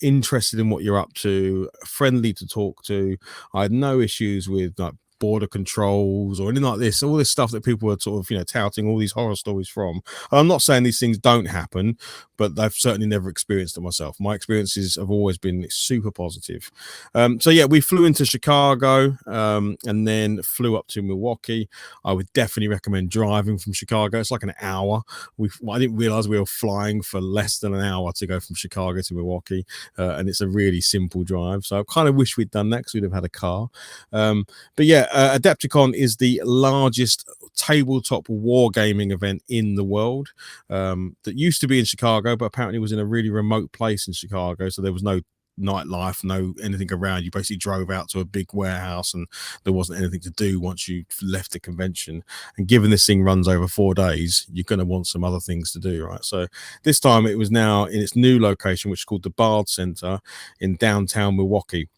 interested in what you're up to, friendly to talk to. I had no issues with like border controls or anything like this, all this stuff that people are sort of, touting all these horror stories from. I'm not saying these things don't happen, but I've certainly never experienced it myself. My experiences have always been super positive. So yeah, we flew into Chicago and then flew up to Milwaukee. I would definitely recommend driving from Chicago. It's like an hour. I didn't realize we were flying for less than an hour to go from Chicago to Milwaukee, and it's a really simple drive. So I kind of wish we'd done that because we'd have had a car. But yeah, Adepticon is the largest tabletop wargaming event in the world, that used to be in Chicago, but apparently was in a really remote place in Chicago, so there was no nightlife, no anything around. You basically drove out to a big warehouse and there wasn't anything to do once you left the convention. And given this thing runs over 4 days, you're going to want some other things to do, right? So this time it was now in its new location, which is called the Bard Center in downtown Milwaukee.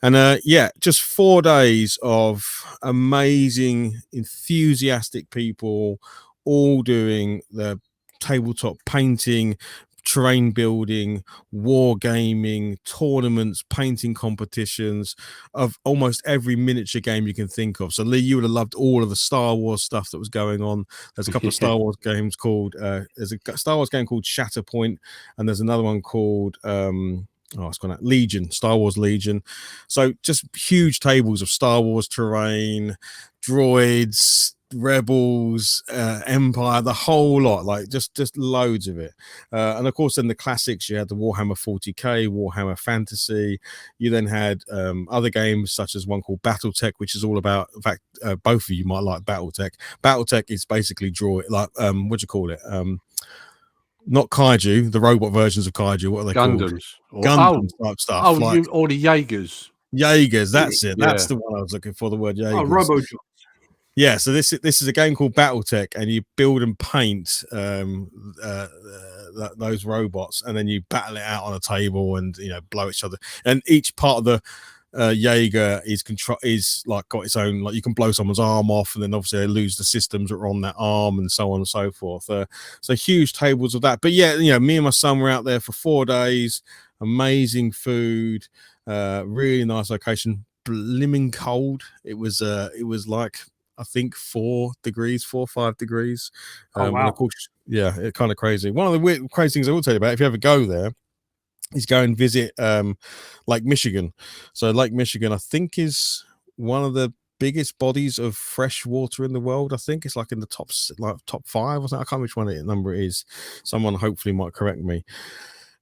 And yeah, just 4 days of amazing, enthusiastic people all doing the tabletop painting, terrain building, war gaming, tournaments, painting competitions of almost every miniature game you can think of. So Lee, you would have loved all of the Star Wars stuff that was going on. There's a couple of Star Wars games called there's a Star Wars game called Shatterpoint, and there's another one called it's gone out, Legion, Star Wars Legion. So just huge tables of Star Wars terrain, droids, rebels, Empire, the whole lot, like just loads of it. And of course then the classics, you had the Warhammer 40k, Warhammer Fantasy. You then had other games such as one called Battletech, which is all about, in fact, both of you might like Battletech. Battletech is basically what do you call it, not kaiju, the robot versions of kaiju. What are they Gundams. called? Gundams type stuff. Or the Jaegers. Jaegers, that's it. Yeah. That's the one I was looking for, the word Jaegers. Oh, Robojob. Yeah, so this is a game called Battletech, and you build and paint those robots, and then you battle it out on a table and blow each other. And each part of the Jaeger is like got its own, like you can blow someone's arm off, and then obviously they lose the systems that are on that arm, and so on and so forth. So huge tables of that. But yeah, me and my son were out there for 4 days. Amazing food, really nice location. Blimmin' cold. It was like, I think 4 or 5 degrees. Oh, wow. And of course, yeah, it's kind of crazy. One of the weird, crazy things I will tell you about, if you ever go there, is go and visit Lake Michigan. So Lake Michigan, I think, is one of the biggest bodies of fresh water in the world. I think it's like in the top 5 or something. I can't remember which one number it is. Someone hopefully might correct me.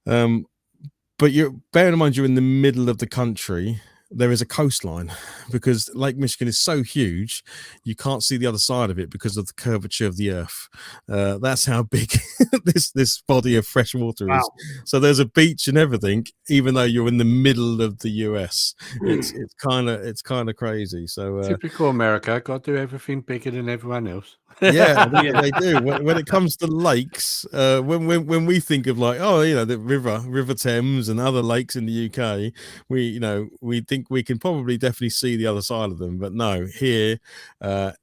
But you're bearing in mind you're in the middle of the country. There is a coastline, because Lake Michigan is so huge you can't see the other side of it because of the curvature of the earth. That's how big this body of fresh water is. Wow. So there's a beach and everything, even though you're in the middle of the US. It's kind of crazy. So typical America, got to do everything bigger than everyone else. yeah, they do. When it comes to lakes, when we think of like, the River Thames and other lakes in the UK, we think we can probably definitely see the other side of them, but no, here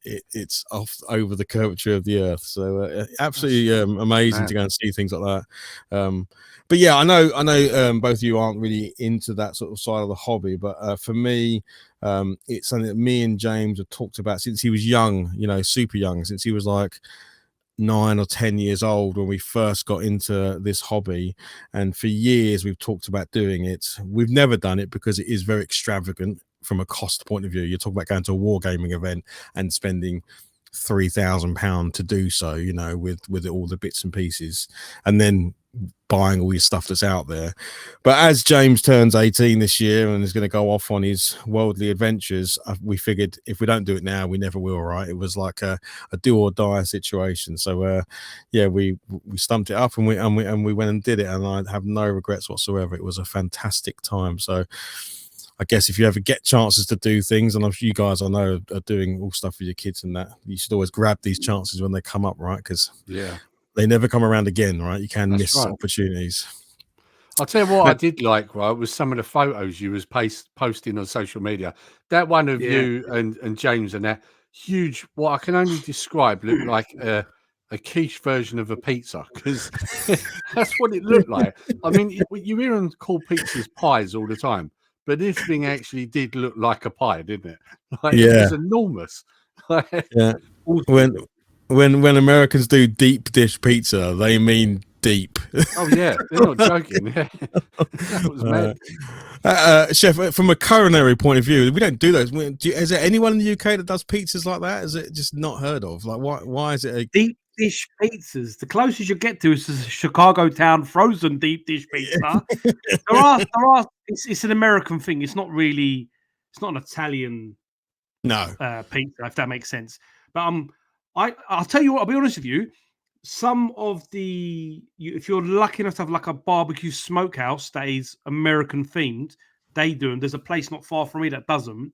it's off over the curvature of the earth. So absolutely amazing to go and see things like that. But yeah, I know both of you aren't really into that sort of side of the hobby, but for me, it's something that me and James have talked about since he was young, super young, since he was like 9 or 10 years old when we first got into this hobby. And for years we've talked about doing it. We've never done it because it is very extravagant from a cost point of view. You're talking about going to a wargaming event and spending £3,000 to do so, you know, with all the bits and pieces, and then buying all your stuff that's out there. But as James turns 18 this year and is going to go off on his worldly adventures, we figured if we don't do it now, we never will, right? It was like a do or die situation. So yeah, we stumped it up and we went and did it, and I have no regrets whatsoever. It was a fantastic time. So I guess if you ever get chances to do things, and I'm sure you guys I know are doing all stuff with your kids and that, you should always grab these chances when they come up, right? Because they never come around again, right? You can miss opportunities. I'll tell you what I did like, right, was some of the photos you was posting on social media. That one of you and James and that huge, what I can only describe, looked like a quiche version of a pizza, because that's what it looked like. I mean, you hear them call pizzas pies all the time, but this thing actually did look like a pie, didn't it? Like, it was enormous. Yeah. When Americans do deep dish pizza, they mean deep. Oh yeah, they're not joking. Yeah. That was mad. Chef, from a culinary point of view, we don't do those. Is there anyone in the UK that does pizzas like that? Is it just not heard of? Like, why is it a deep dish pizzas? The closest you get to is the Chicago Town frozen deep dish pizza. there are. It's an American thing. It's not really. It's not an Italian. Pizza, if that makes sense. But I'll tell you what. I'll be honest with you. Some of if you're lucky enough to have like a barbecue smokehouse that is American themed, they do. And there's a place not far from me that does them,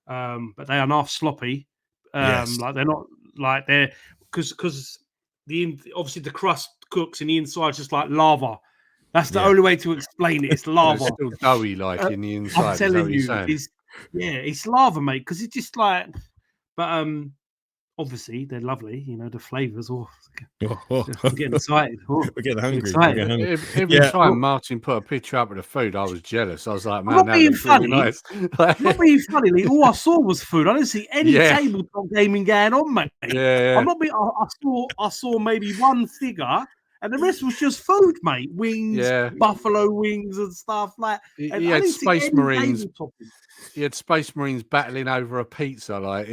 but they are half sloppy. Like they're not like they're because obviously the crust cooks and the inside's just like lava. That's the only way to explain it. It's lava. It's still doughy like in the inside. I'm telling you, it's lava, mate. Because it's just like, but obviously they're lovely, you know, the flavors. I'm getting excited. We're getting hungry. Every time Martin put a picture up of the food, I was jealous. I was like, man, I'm not being funny. Really nice. I'm not being funny. Lee. All I saw was food. I didn't see any tabletop gaming going on, mate. I'm not being. I saw maybe one figure, and the rest was just food, mate. Wings, buffalo wings, and stuff like. He had Space Marines. He had Space Marines battling over a pizza, like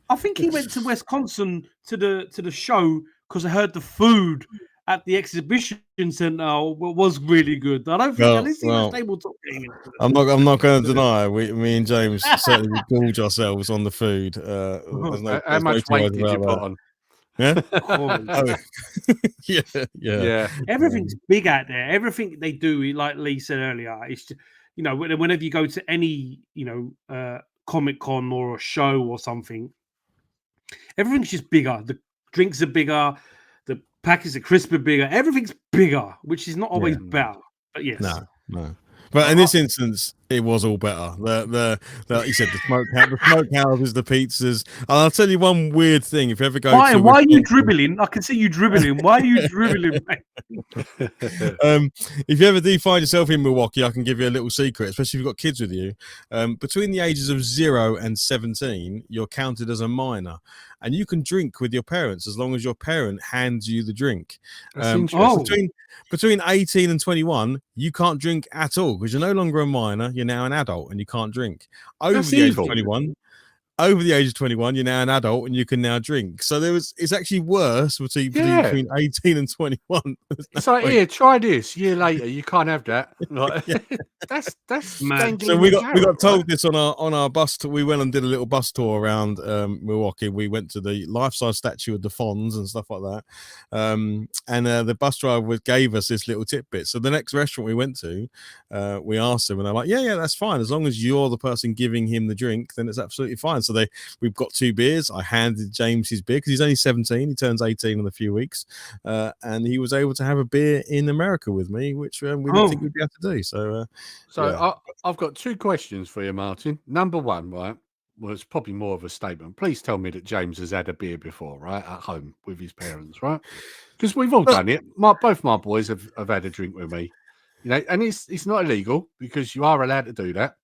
I think he went to Wisconsin to the show because I heard the food at the exhibition center was really good. I don't think I didn't see much tabletop gaming. I'm not going to deny. Me and James certainly gorge ourselves on the food. How much weight did you put on? Yeah. Yeah. Everything's big out there. Everything they do, like Lee said earlier, it's just, you know, whenever you go to any, you know, Comic Con or a show or something, everything's just bigger. The drinks are bigger, the packets of crisps are bigger. Everything's bigger, which is not always better. But yes, no. But in this instance, it was all better. The you said the smokehouses, the pizzas. And I'll tell you one weird thing. If you ever go, why are you dribbling? I can see you dribbling. Why are you dribbling, mate? If you ever do find yourself in Milwaukee, I can give you a little secret, especially if you've got kids with you. Between the ages of 0 and 17, you're counted as a minor, and you can drink with your parents as long as your parent hands you the drink. Between 18 and 21, you can't drink at all because you're no longer a minor. You're now an adult and you can't drink. Over the age of 21, you're now an adult and you can now drink. So it's actually worse between 18 and 21. It's like, here, try this. Year later, you can't have that. Like, that's mad. So we got told this on our bus tour. We went and did a little bus tour around Milwaukee. We went to the life-size statue of the Fonz and stuff like that. And the bus driver gave us this little tidbit. So the next restaurant we went to, we asked them, and they're like, yeah, that's fine. As long as you're the person giving him the drink, then it's absolutely fine. So we've got 2 beers. I handed James his beer because he's only 17. He turns 18 in a few weeks, and he was able to have a beer in America with me, which we didn't think we'd be able to do. So, I've got 2 questions for you, Martin. Number 1, right? Well, it's probably more of a statement. Please tell me that James has had a beer before, right, at home with his parents, right? Because we've all done it. Both my boys have had a drink with me, you know, and it's not illegal because you are allowed to do that.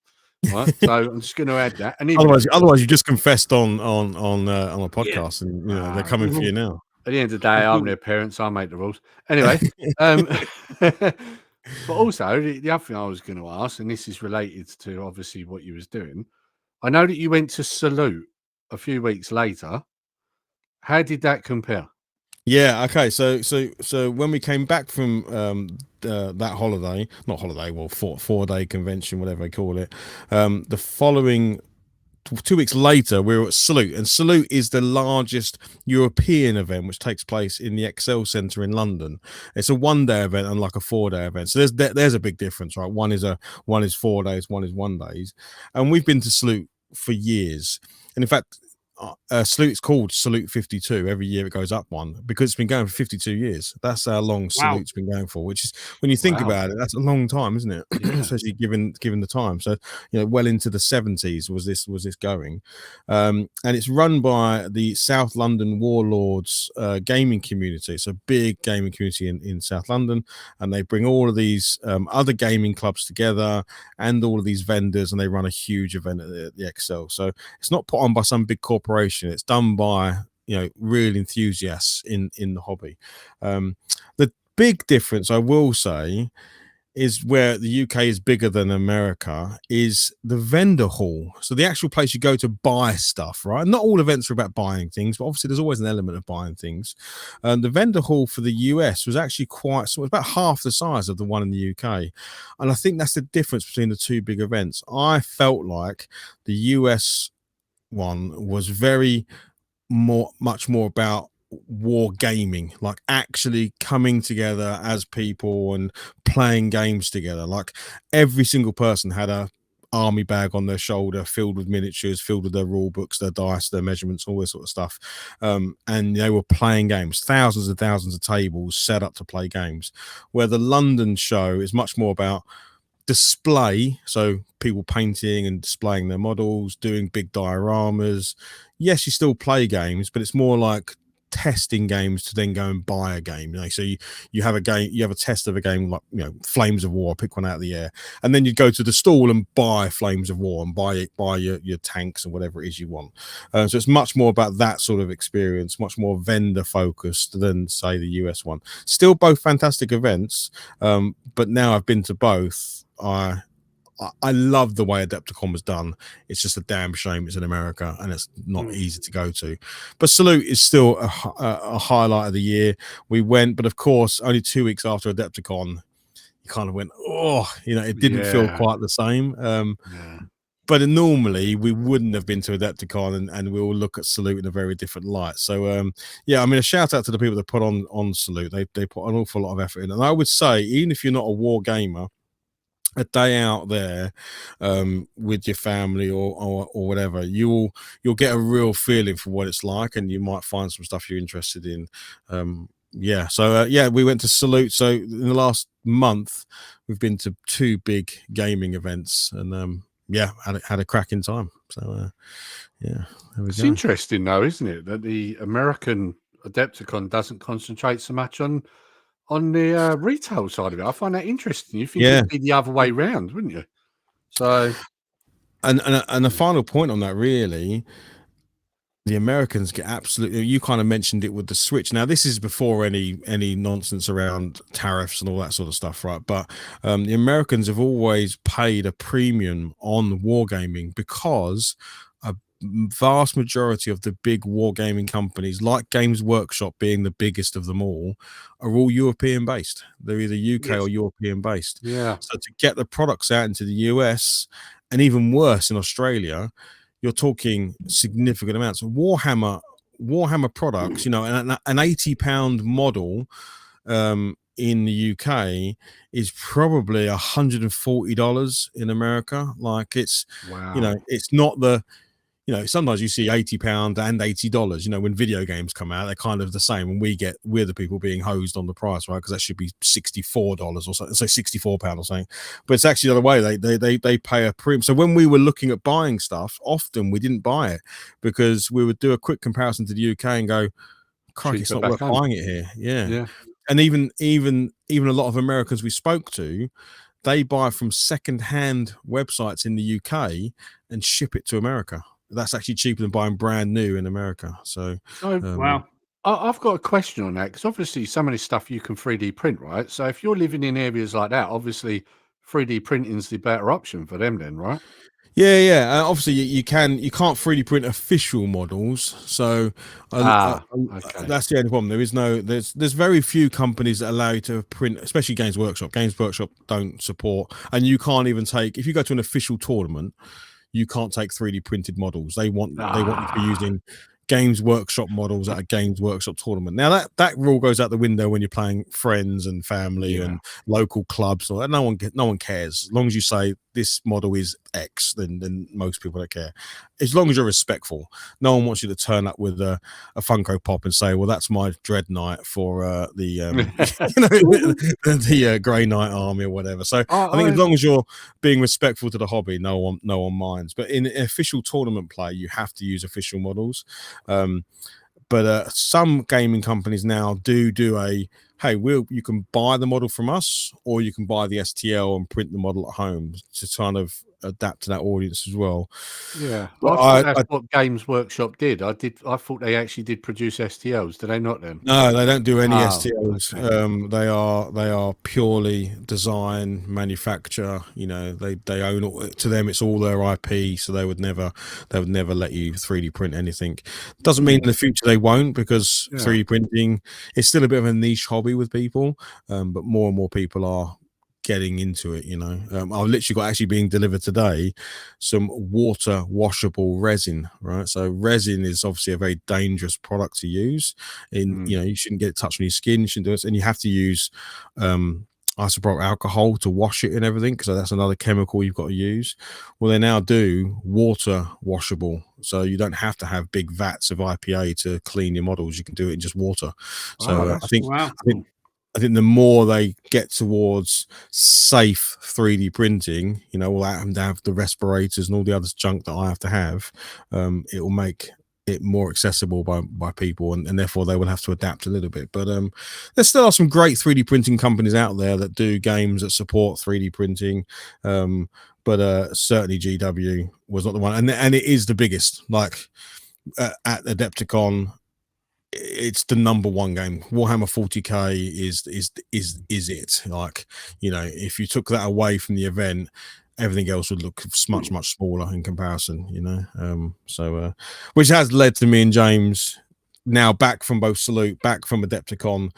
Right, so I'm just going to add that. And otherwise, you just confessed on a podcast, and you know they're coming for you now. At the end of the day, I'm their parents. I make the rules. Anyway, but also the other thing I was going to ask, and this is related to obviously what you was doing. I know that you went to Salute a few weeks later. How did that compare? Yeah. Okay. So when we came back from that holiday, not holiday, well, 4 day convention, whatever they call it, the following 2 weeks later, we were at Salute, and Salute is the largest European event, which takes place in the Excel Centre in London. It's a 1 day event, unlike a 4 day event. So there's a big difference, right? One is 4 days, one is 1 days, and we've been to Salute for years, and in fact. Salute's called Salute 52. Every year it goes up one because it's been going for 52 years. That's how long Salute's been going for, which is, when you think about it, that's a long time, isn't it? Yeah. Especially given the time. So, well into the 70s was this going. And it's run by the South London Warlords gaming community. It's a big gaming community in South London, and they bring all of these other gaming clubs together and all of these vendors, and they run a huge event at the Excel. So it's not put on by some big corporation. It's done by real enthusiasts in the hobby. The big difference, I will say, is where the UK is bigger than America is the vendor hall. So the actual place you go to buy stuff, right? Not all events are about buying things, but obviously there's always an element of buying things. The vendor hall for the US was actually quite small, about half the size of the one in the UK. And I think that's the difference between the two big events. I felt like the US one was much more about war gaming, like actually coming together as people and playing games together. Like every single person had a army bag on their shoulder filled with miniatures, filled with their rule books, their dice, their measurements, all this sort of stuff, and they were playing games. Thousands and thousands of tables set up to play games, where the London show is much more about display, so people painting and displaying their models, doing big dioramas. Yes, you still play games, but it's more like testing games to then go and buy a game. So you have a game, you have a test of a game like Flames of War, pick one out of the air, and then you go to the stall and buy Flames of War and buy your tanks and whatever it is you want. So it's much more about that sort of experience, much more vendor focused than say the US one. Still both fantastic events, but now I've been to both. I love the way Adepticon was done. It's just a damn shame it's in America and it's not easy to go to. But Salute is still a highlight of the year. We went, but of course, only 2 weeks after Adepticon, you kind of went, it didn't feel quite the same. But normally we wouldn't have been to Adepticon, and we will look at Salute in a very different light. So a shout out to the people that put on Salute. They put an awful lot of effort in, and I would say, even if you're not a war gamer, a day out there with your family or whatever, you'll get a real feeling for what it's like, and you might find some stuff you're interested in. We went to Salute. So in the last month we've been to 2 big gaming events, and had a cracking time. So it's interesting though, isn't it, that the American Adepticon doesn't concentrate so much on the retail side of it. I find that interesting. You think it'd be the other way round, wouldn't you? So, and a final point on that, really, the Americans get absolutely. You kind of mentioned it with the Switch. Now, this is before any nonsense around tariffs and all that sort of stuff, right? But the Americans have always paid a premium on wargaming because vast majority of the big wargaming companies, like Games Workshop being the biggest of them all, are all European based. They're either UK or European based. Yeah. So to get the products out into the US, and even worse in Australia, you're talking significant amounts of Warhammer products. An £80 model in the UK is probably $140 in America. Like it's it's not the sometimes you see £80 and $80, when video games come out, they're kind of the same. And we're the people being hosed on the price, right? Because that should be $64 or something, so £64 or something. But it's actually the other way. They pay a premium. So when we were looking at buying stuff, often we didn't buy it because we would do a quick comparison to the UK and go, crikey, it's not worth buying it here. Yeah. And even a lot of Americans we spoke to, they buy from second-hand websites in the UK and ship it to America. That's actually cheaper than buying brand new in America. So, wow. I've got a question on that, because obviously some of this stuff you can 3D print, right? So if you're living in areas like that, obviously 3D printing is the better option for them then, right? Yeah. Obviously, you can't 3D print official models, so Okay. that's the only problem. There's very few companies that allow you to print, especially Games Workshop. Games Workshop don't support, and you can't even take, if you go to an official tournament, you can't take 3D printed models. They want you to be using Games Workshop models at a Games Workshop tournament. Now that rule goes out the window when you're playing friends and family and local clubs. Or no one cares. As long as you say this model is X, then most people don't care. As long as you're respectful. No one wants you to turn up with a Funko Pop and say, "Well, that's my Dread Knight for the the Grey Knight Army or whatever." So I think as long as you're being respectful to the hobby, no one minds. But in official tournament play, you have to use official models. But some gaming companies now do a, hey, you can buy the model from us, or you can buy the STL and print the model at home to kind of adapt to that audience as well. Yeah, well, I thought that's what Games Workshop did. I thought they actually did produce STLs. Do they not then? No, they don't do any STLs. Okay. They are purely design, manufacture. You know, they own it. To them, it's all their IP. So they would never let you 3D print anything. Doesn't mean in the future they won't, because 3D printing is still a bit of a niche hobby with people. But more and more people are getting into it. You know, I've literally got actually being delivered today some water washable resin, right? So resin is obviously a very dangerous product to use. You know, you shouldn't get it touched on your skin, you shouldn't do it, and you have to use isopropyl alcohol to wash it and everything, so that's another chemical you've got to use. Well, they now do water washable, so you don't have to have big vats of IPA to clean your models. You can do it in just water. So I think the more they get towards safe 3D printing, you know, without having to have the respirators and all the other junk that I have to have, it will make it more accessible by people, and therefore they will have to adapt a little bit. But there still are some great 3D printing companies out there that do games that support 3D printing. But certainly GW was not the one, and it is the biggest. Like at Adepticon, it's the number one game. Warhammer 40k is it. Like, you know, if you took that away from the event, everything else would look much smaller in comparison, you know. Which has led to me and James, now back from both Salute, back from Adepticon,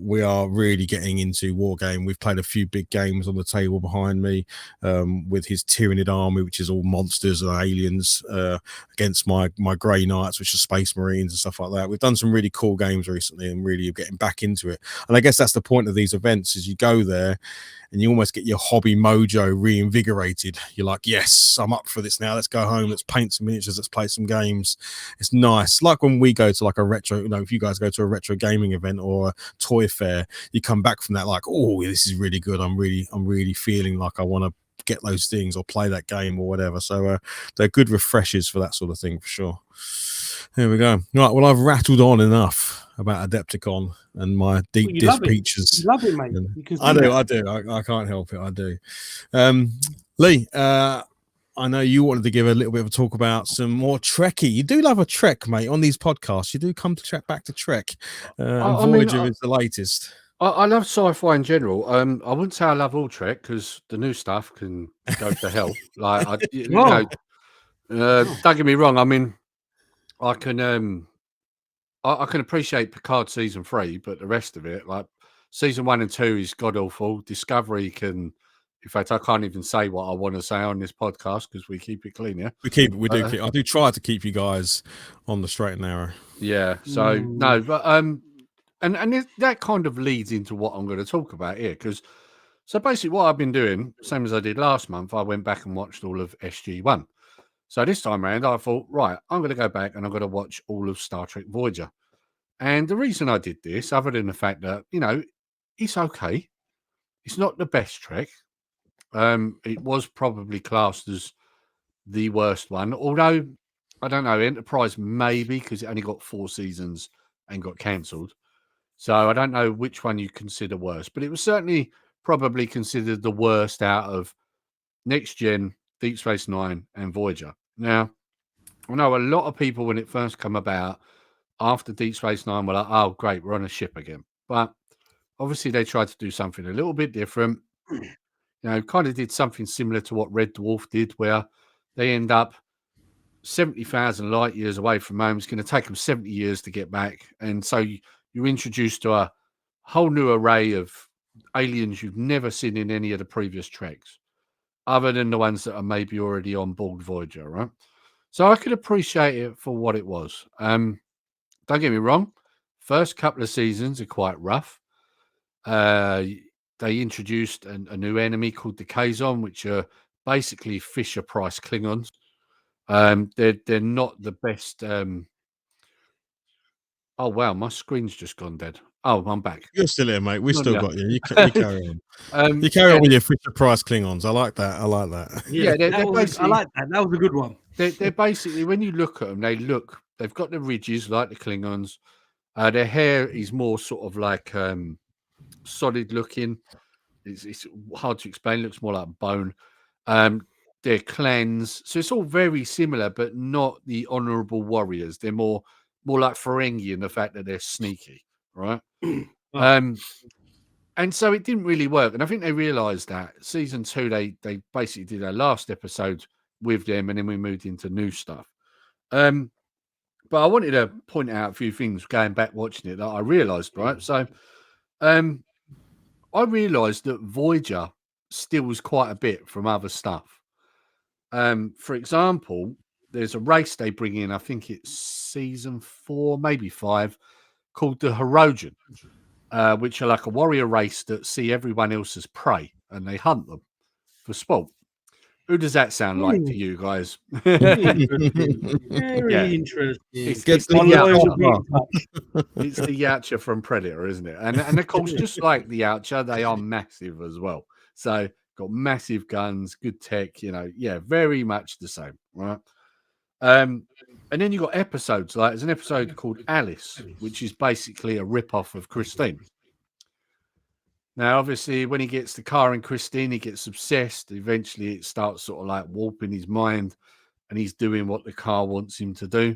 we are really getting into Wargame. We've played a few big games on the table behind me, with his Tyranid army, which is all monsters and aliens, against my Grey Knights, which are Space Marines and stuff like that. We've done some really cool games recently and really getting back into it. And I guess that's the point of these events, is you go there and you almost get your hobby mojo reinvigorated. You're like, yes, I'm up for this now. Let's go home. Let's paint some miniatures. Let's play some games. It's nice. Like when we go to like a retro, you know, if you guys go to a retro gaming event or a toy fair, you come back from that like, oh, this is really good. I'm really feeling like I want to get those things or play that game or whatever. So they're good refreshers for that sort of thing, for sure. There we go. Right, well, I've rattled on enough about Adepticon and my deep dish peaches. You love it, mate. I do. I can't help it. I do. Lee, I know you wanted to give a little bit of a talk about some more Trekkie. You do love a Trek, mate, on these podcasts. You do come to Trek, back to Trek. And Voyager is the latest. I love sci-fi in general. I wouldn't say I love all Trek, because the new stuff can go to hell. Like, don't get me wrong. I mean, I can appreciate Picard season 3, but the rest of it, like season 1 and 2, is god awful. Discovery can, in fact, I can't even say what I want to say on this podcast because we keep it clean. Yeah, I do try to keep you guys on the straight and narrow. Yeah. So no, but and that kind of leads into what I'm going to talk about here, because so basically what I've been doing, same as I did last month, I went back and watched all of SG1. So this time around, I thought, right, I'm going to go back and I'm going to watch all of Star Trek Voyager. And the reason I did this, other than the fact that, you know, it's okay. It's not the best Trek. It was probably classed as the worst one. Although, I don't know, Enterprise maybe, because it only got 4 seasons and got cancelled. So I don't know which one you consider worse. But it was certainly probably considered the worst out of Next Gen, Deep Space Nine, and Voyager. Now, I know a lot of people, when it first came about, after Deep Space Nine, were like, oh, great, we're on a ship again. But obviously they tried to do something a little bit different. You know, kind of did something similar to what Red Dwarf did, where They end up 70,000 light years away from home. It's going to take them 70 years to get back. And so you're introduced to a whole new array of aliens you've never seen in any of the previous treks, other than the ones that are maybe already on board Voyager, right? So I could appreciate it for what it was. Don't get me wrong. First couple of seasons are quite rough. They introduced a new enemy called the Kazon, which are basically Fisher Price Klingons. They're not the best. Oh wow, my screen's just gone dead. Oh, I'm back. You're still here, mate. We've Not still yet. got you. You carry on. You carry on with your Fisher Price Klingons. I like that. I like that. Yeah, they're I basically. like that. That was a good one. They're basically, when you look at them, they've got the ridges like the Klingons. Their hair is more sort of like solid looking. It's hard to explain. It looks more like bone. Their clans, so it's all very similar, but not the honourable warriors. They're more like Ferengi in the fact that they're sneaky, right? And so it didn't really work. And I think they realised that season 2, they basically did their last episode with them, and then we moved into new stuff. But I wanted to point out a few things going back watching it that I realised, right? So I realised that Voyager steals quite a bit from other stuff. For example, there's a race they bring in, I think it's season 4, maybe 5, called the Hirogen, which are like a warrior race that see everyone else as prey and they hunt them for sport. Who does that sound like to you guys? Very interesting. It's Get the the it's the Yautja from Predator, isn't it? And of course, just like the Yautja, they are massive as well. So got massive guns, good tech, very much the same, right? And then you got episodes, like there's an episode called Alice, which is basically a rip-off of Christine. Now, obviously, when he gets the car and Christine, he gets obsessed. Eventually, it starts sort of like warping his mind, and he's doing what the car wants him to do.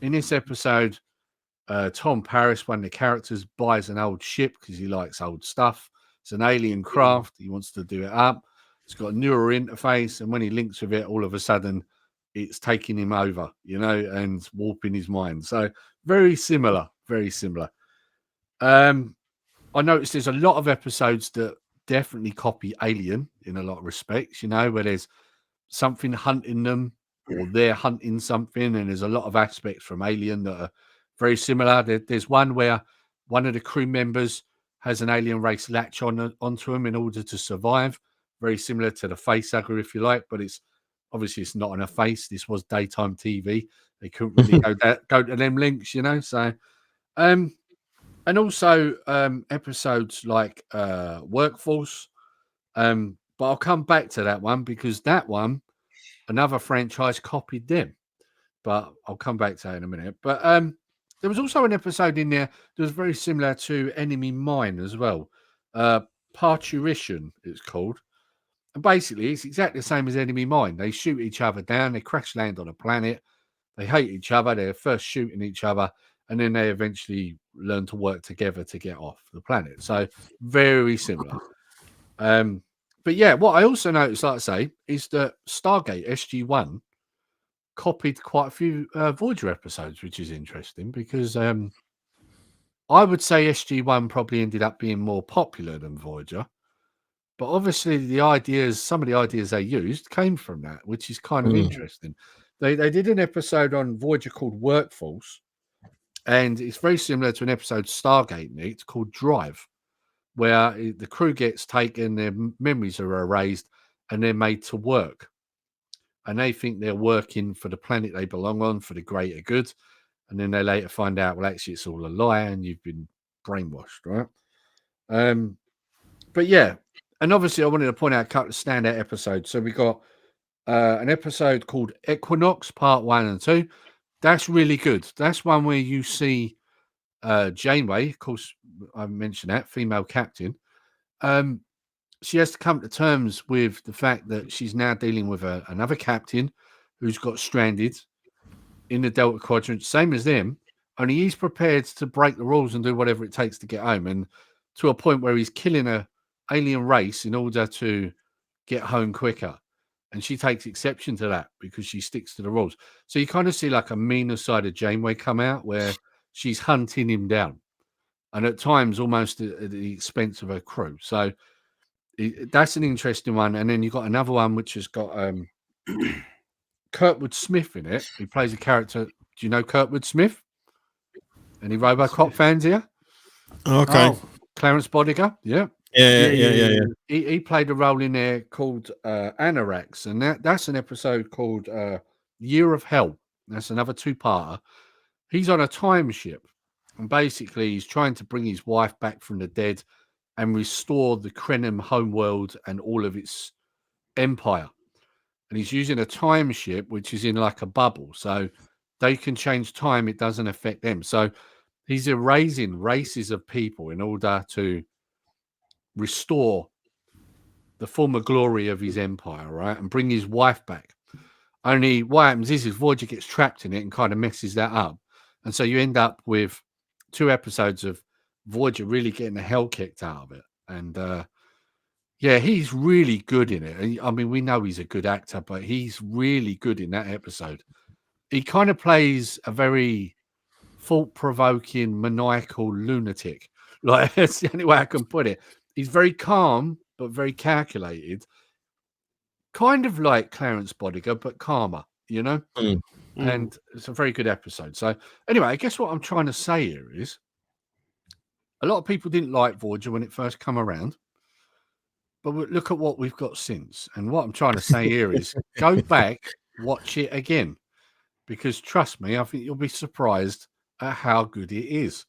In this episode, Tom Paris, one of the characters, buys an old ship because he likes old stuff. It's an alien craft. He wants to do it up. It's got a newer interface, and when he links with it, all of a sudden, it's taking him over, and warping his mind. So very similar, very similar. I noticed there's a lot of episodes that definitely copy Alien in a lot of respects, where there's something hunting them or they're hunting something, and there's a lot of aspects from Alien that are very similar. There's one where one of the crew members has an alien race latch onto him in order to survive, very similar to the facehugger, if you like, but it's not on a face. This was daytime TV. They couldn't really go to them links, so and also episodes like Workforce. But I'll come back to that one because that one, another franchise copied them. But I'll come back to that in a minute. But there was also an episode in there that was very similar to Enemy Mine as well. Parturition, it's called. And basically, it's exactly the same as Enemy Mine. They shoot each other down. They crash land on a planet. They hate each other. They're first shooting each other. And then they eventually learn to work together to get off the planet. So very similar. But yeah, what I also noticed, like I say, is that Stargate SG-1 copied quite a few Voyager episodes, which is interesting because I would say SG-1 probably ended up being more popular than Voyager. But obviously some of the ideas they used came from that, which is kind of interesting. They did an episode on Voyager called Workforce, and it's very similar to an episode Stargate Nick called Drive, where the crew gets taken, their memories are erased, and they're made to work. And they think they're working for the planet they belong on for the greater good. And then they later find out, well, actually, it's all a lie and you've been brainwashed, right? But yeah, and obviously I wanted to point out a couple of standout episodes. So we got an episode called Equinox, part 1 and 2. That's really good. That's one where you see Janeway, of course, I mentioned that, female captain. She has to come to terms with the fact that she's now dealing with another captain who's got stranded in the Delta Quadrant, same as them, only he's prepared to break the rules and do whatever it takes to get home, and to a point where he's killing a alien race in order to get home quicker. and she takes exception to that because she sticks to the rules. So you kind of see like a meaner side of Janeway come out where she's hunting him down, and at times almost at the expense of her crew. So that's an interesting one. And then you've got another one which has got Kurtwood Smith in it. He plays a character. Do you know Kurtwood Smith? Any RoboCop fans here? Okay. Oh, Clarence Bodiger. Yeah. Yeah. He played a role in there called Anorax, and that's an episode called Year of Hell. That's another two-parter. He's on a time ship, and basically he's trying to bring his wife back from the dead and restore the Krenim homeworld and all of its empire. And he's using a time ship, which is in like a bubble. So they can change time. It doesn't affect them. So he's erasing races of people in order to restore the former glory of his empire, right? And bring his wife back. Only what happens is Voyager gets trapped in it and kind of messes that up. And so you end up with 2 episodes of Voyager really getting the hell kicked out of it. And yeah, he's really good in it. I mean, we know he's a good actor, but he's really good in that episode. He kind of plays a very thought-provoking, maniacal lunatic. Like, that's the only way I can put it. He's very calm, but very calculated. Kind of like Clarence Bodiger, but calmer, you know? And it's a very good episode. So anyway, I guess what I'm trying to say here is a lot of people didn't like Voyager when it first come around. But look at what we've got since. And what I'm trying to say here is go back, watch it again. Because trust me, I think you'll be surprised at how good it is.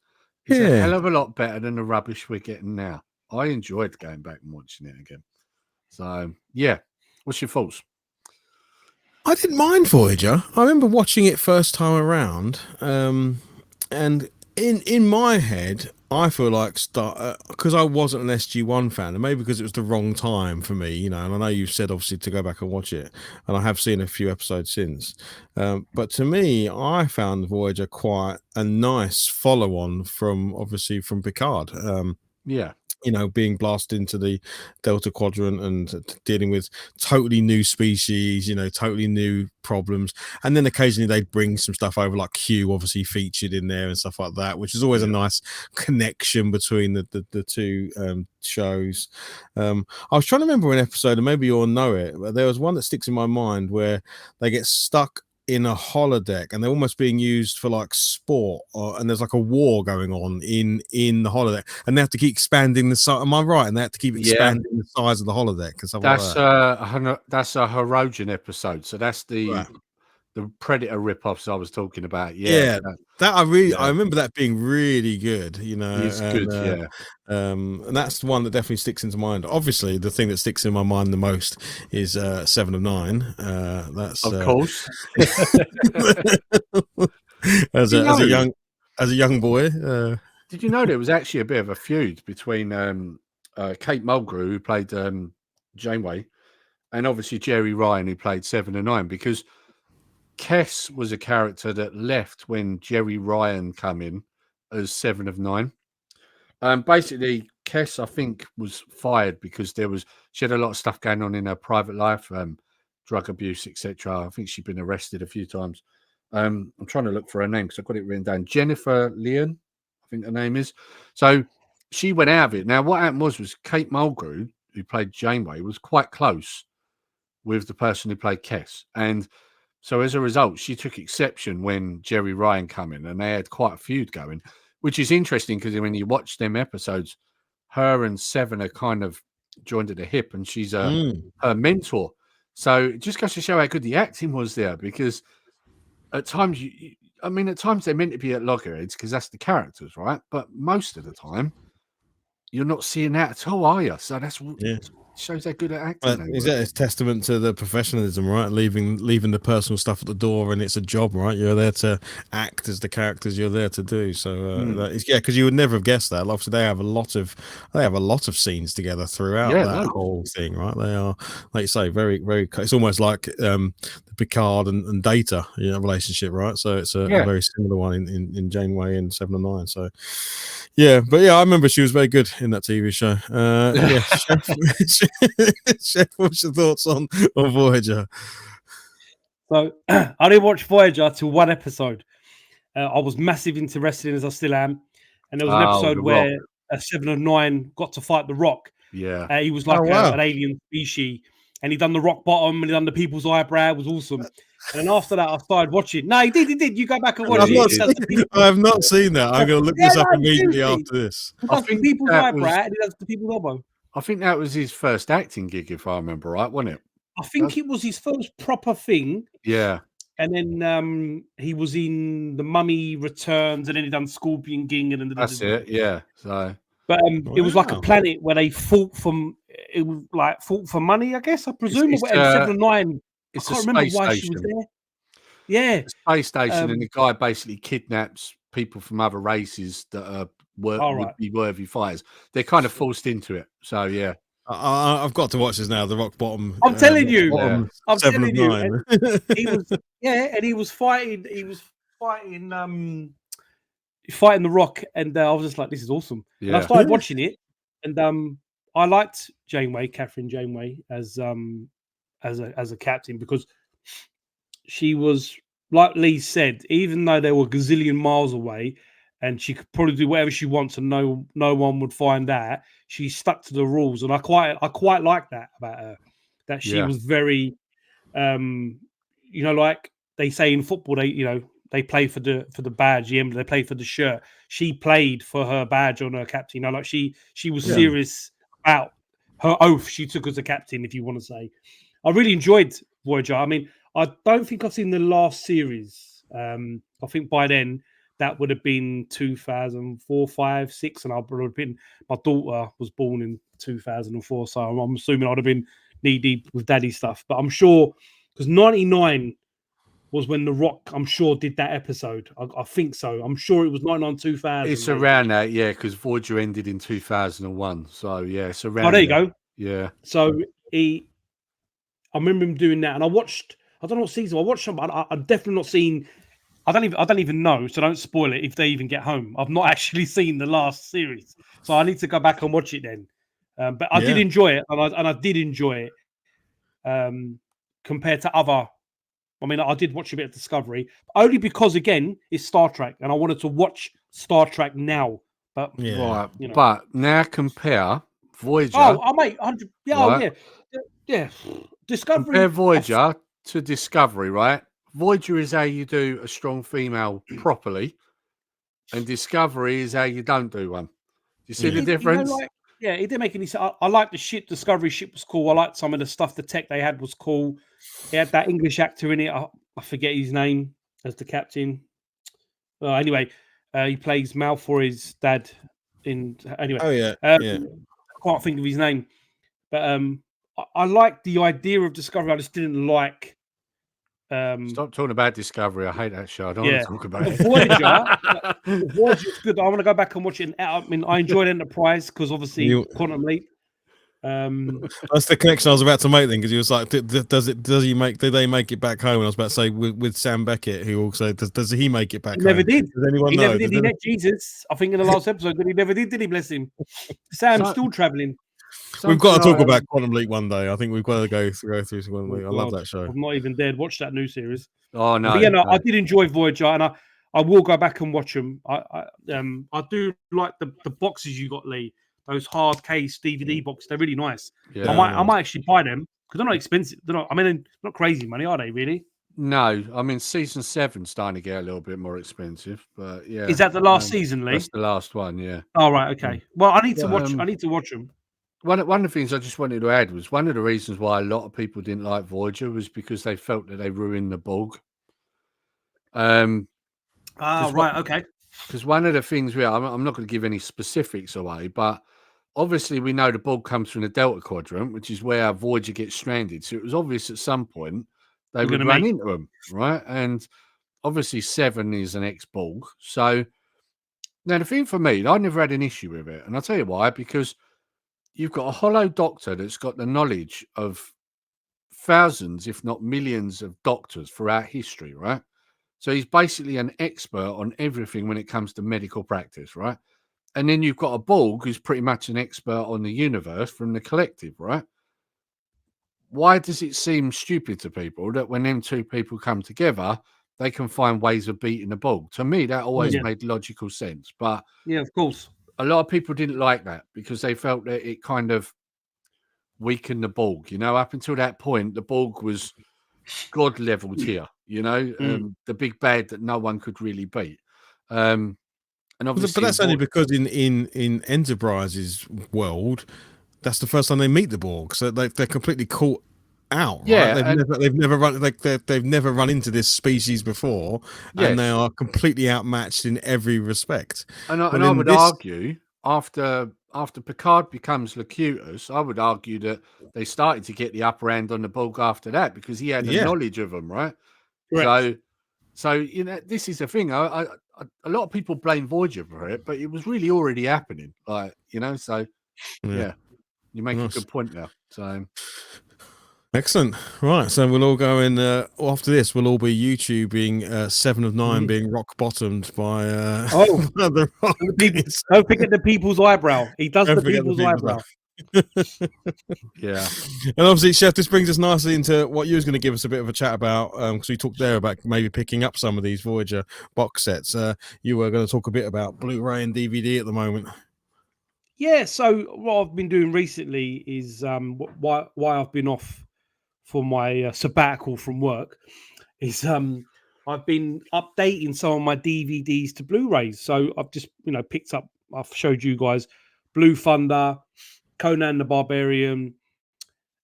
It's a hell of a lot better than the rubbish we're getting now. I enjoyed going back and watching it again. So, yeah. What's your thoughts? I didn't mind Voyager. I remember watching it first time around. And in my head, I feel like because I wasn't an SG1 fan, and maybe because it was the wrong time for me, you know. And I know you've said obviously to go back and watch it, and I have seen a few episodes since. But to me, I found Voyager quite a nice follow-on from Picard. Yeah. You know, being blasted into the Delta Quadrant and dealing with totally new species, you know, totally new problems. And then occasionally they bring some stuff over, like Q obviously featured in there and stuff like that, which is always a nice connection between the two shows. I was trying to remember an episode, and maybe you'll know it, but there was one that sticks in my mind where they get stuck in a holodeck and they're almost being used for like sport, and there's like a war going on in the holodeck, and they have to keep expanding the size. Am I right? And they have to keep expanding the size of the holodeck and stuff that's like that. That's a Hirogen episode. So that's the Predator rip-offs I was talking about. I remember that being really good, you know. It's good, and that's the one that definitely sticks into mind. Obviously the thing that sticks in my mind the most is 7 of 9. That's of course. as a young boy. Did you know there was actually a bit of a feud between Kate Mulgrew, who played Janeway, and obviously Jerry Ryan, who played 7 of 9, because Kess was a character that left when Jerry Ryan came in as 7 of 9. Basically, Kess, I think, was fired because she had a lot of stuff going on in her private life, drug abuse, etc. I think she'd been arrested a few times. I'm trying to look for her name because I've got it written down. Jennifer Leon, I think her name is. So she went out of it. Now, what happened was Kate Mulgrew, who played Janeway, was quite close with the person who played Kess. And so as a result, she took exception when Jerry Ryan came in, and they had quite a feud going, which is interesting because when you watch them episodes, her and 7 are kind of joined at the hip, and she's her mentor. So it just goes to show how good the acting was there, because at times, at times they're meant to be at loggerheads because that's the characters, right? But most of the time, you're not seeing that at all, are you? So that's shows how good at acting. Is that a testament to the professionalism, right? Leaving the personal stuff at the door, and it's a job, right? You're there to act as the characters you're there to do. So because you would never have guessed that. Obviously, they have a lot of scenes together throughout that whole thing, right? They are, like you say, very, very. It's almost like the Picard and Data, relationship, right? So it's a very similar one in Janeway and 7 of 9. So I remember she was very good in that TV show. Chef, what's your thoughts on Voyager? So I didn't watch Voyager till one episode. I was massive into wrestling, as I still am, and there was an episode where a 7 of 9 got to fight the Rock. Yeah, he was like an alien species, and he done the rock bottom, and he done the people's eyebrow. It was awesome. And then after that, I started watching. No, he did. You go back and watch it. I have not seen that. I'm going to look this up immediately after this. He does the people's eyebrow, and he does the people's elbow. I think that was his first acting gig, if I remember right, wasn't it? I think it was his first proper thing. Yeah. And then he was in The Mummy Returns, and then he done Scorpion King, and that's it. Yeah. So, but it was like a planet where they fought for money, I guess. I presume. It's 7 of 9. I can't remember why she was there. Yeah, a space station, and the guy basically kidnaps people from other races that would be worthy fighters. They're kind of forced into it. So yeah. I've got to watch this now. The rock bottom. I'm telling you. I'm 7 of 9. He was, and he was fighting. He was fighting the Rock, and I was just like, "This is awesome." Yeah. And I started watching it, and I liked Catherine Janeway, as a captain, because she was, like Lee said, even though they were a gazillion miles away, and she could probably do whatever she wants, and no one would find out. She stuck to the rules, and I quite like that about her. That she was very, like they say in football, they play for the badge, they play for the shirt. She played for her badge on her captain. Like she was serious about her oath she took as a captain, if you want to say. I really enjoyed Voyager. I mean, I don't think I've seen the last series. I think by then that would have been 2004, 5, 6, and I would have been. My daughter was born in 2004, so I'm assuming I'd have been knee deep with daddy stuff. But I'm sure, because 99 was when The Rock, I'm sure, did that episode. I think so. I'm sure it was 99, 2000. It's around that, yeah, because Voyager ended in 2001. So yeah, it's around. Oh, there you go. Yeah. So I remember him doing that, and I watched. I don't know what season I watched some, but I've definitely not seen. I don't even know, so don't spoil it if they even get home. I've not actually seen the last series, so I need to go back and watch it then. But I did enjoy it, and I did enjoy it compared to other. I mean, I did watch a bit of Discovery, only because again it's Star Trek, and I wanted to watch Star Trek now. But right, but now compare Voyager. Oh, mate, 100. Yeah, yeah. Discovery. Compare Voyager to Discovery, right? Voyager is how you do a strong female properly, and Discovery is how you don't do one. Do you see the difference? It didn't make any sense. I liked the ship. Discovery ship was cool. I liked some of the stuff. The tech they had was cool. They had that English actor in it. I forget his name as the captain. Anyway, he plays Malfoy's dad in. Anyway, I can't think of his name, but I liked the idea of Discovery. I just didn't like. Stop talking about Discovery. I hate that show. I don't want to talk about it. Voyager's good. I want to go back and watch it. I mean, I enjoyed Enterprise because obviously Quantum Leap. That's the connection I was about to make then, because he was like, did they make it back home? And I was about to say with Sam Beckett, who also does he make it back home? Never did. Does anyone know? Never did. He met Jesus, I think, in the last episode, but he never did he? Bless him. Sam's still traveling. We've got to talk about Quantum Leap one day. I think we've got to go through Quantum Leap. I love that show. I've not even dared watch that new series. Oh no! But I did enjoy Voyager, and I will go back and watch them. I do like the boxes you got, Lee. Those hard case DVD boxes. They're really nice. Yeah. I might actually buy them because they're not expensive. They're not crazy money, are they? Really? No, I mean season 7's starting to get a little bit more expensive, but yeah. Is that the last season, Lee? That's the last one, yeah. Oh right, okay. Well, I need to watch. I need to watch them. One of the things I just wanted to add was one of the reasons why a lot of people didn't like Voyager was because they felt that they ruined the Borg. Right, okay. Because one of the things I'm not going to give any specifics away, but obviously we know the Borg comes from the Delta Quadrant, which is where Voyager gets stranded. So it was obvious at some point they would run into them, right? And obviously 7 is an ex-Borg. So now the thing for me, I never had an issue with it, and I'll tell you why. Because you've got a hollow doctor that's got the knowledge of thousands, if not millions, of doctors throughout history, right? So he's basically an expert on everything when it comes to medical practice, right? And then you've got a Borg who's pretty much an expert on the universe from the collective, right? why does it seem stupid to people that when them two people come together, they can find ways of beating the Borg? To me, that always made logical sense. But yeah, of course, a lot of people didn't like that because they felt that it kind of weakened the Borg. You know, up until that point, the Borg was god level tier. You know, the big bad that no one could really beat. And obviously, but that's only because in Enterprise's world, that's the first time they meet the Borg, so they're completely caught out. Yeah, right? They've never run they've never run into this species before, and they are completely outmatched in every respect. And I would argue after Picard becomes Locutus, I would argue that they started to get the upper hand on the Borg after that because he had the knowledge of them, right? correct. So you know, this is the thing. A lot of people blame Voyager for it, but it was really already happening. Like, you know, so yeah, you make a good point there. So excellent. Right, so we'll all go in after this. We'll all be YouTubing 7 of 9 being rock bottomed by the Rock. Don't forget the people's eyebrow. He does the people's eyebrow. Yeah, and obviously, Chef, this brings us nicely into what you was going to give us a bit of a chat about, because we talked there about maybe picking up some of these Voyager box sets. You were going to talk a bit about Blu-ray and DVD at the moment. Yeah, so what I've been doing recently is why I've been off for my sabbatical from work is I've been updating some of my DVDs to Blu-rays. So I've just picked up. I've showed you guys Blue Thunder, Conan the Barbarian,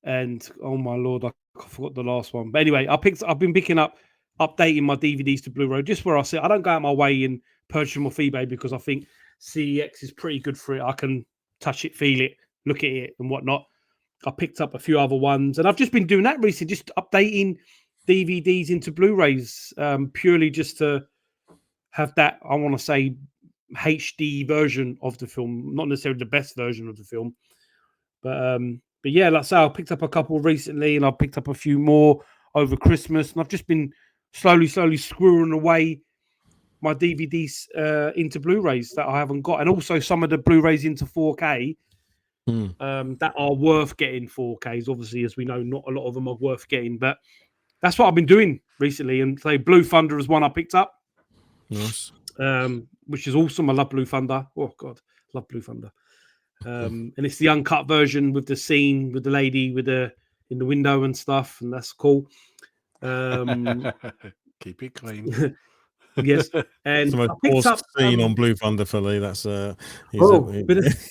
and oh my lord, I forgot the last one. But anyway, I've been picking up, updating my DVDs to Blu-ray. Just where I say I don't go out my way and purchase them off eBay because I think CEX is pretty good for it. I can touch it, feel it, look at it, and whatnot. I picked up a few other ones, and I've just been doing that recently, just updating DVDs into Blu-rays, purely just to have that, I want to say, HD version of the film, not necessarily the best version of the film, but yeah, like I say, I picked up a couple recently, and I picked up a few more over Christmas, and I've just been slowly screwing away my DVDs into Blu-rays that I haven't got, and also some of the Blu-rays into 4K. That are worth getting 4Ks. Obviously, as we know, not a lot of them are worth getting, but that's what I've been doing recently. And say Blue Thunder is one I picked up, nice, which is awesome. I love Blue Thunder. Oh God, love Blue Thunder. And it's the uncut version with the scene with the lady with the in the window and stuff, and that's cool. Keep it clean. Yes, and it's the most forced scene on Blue Thunder for Lee. That's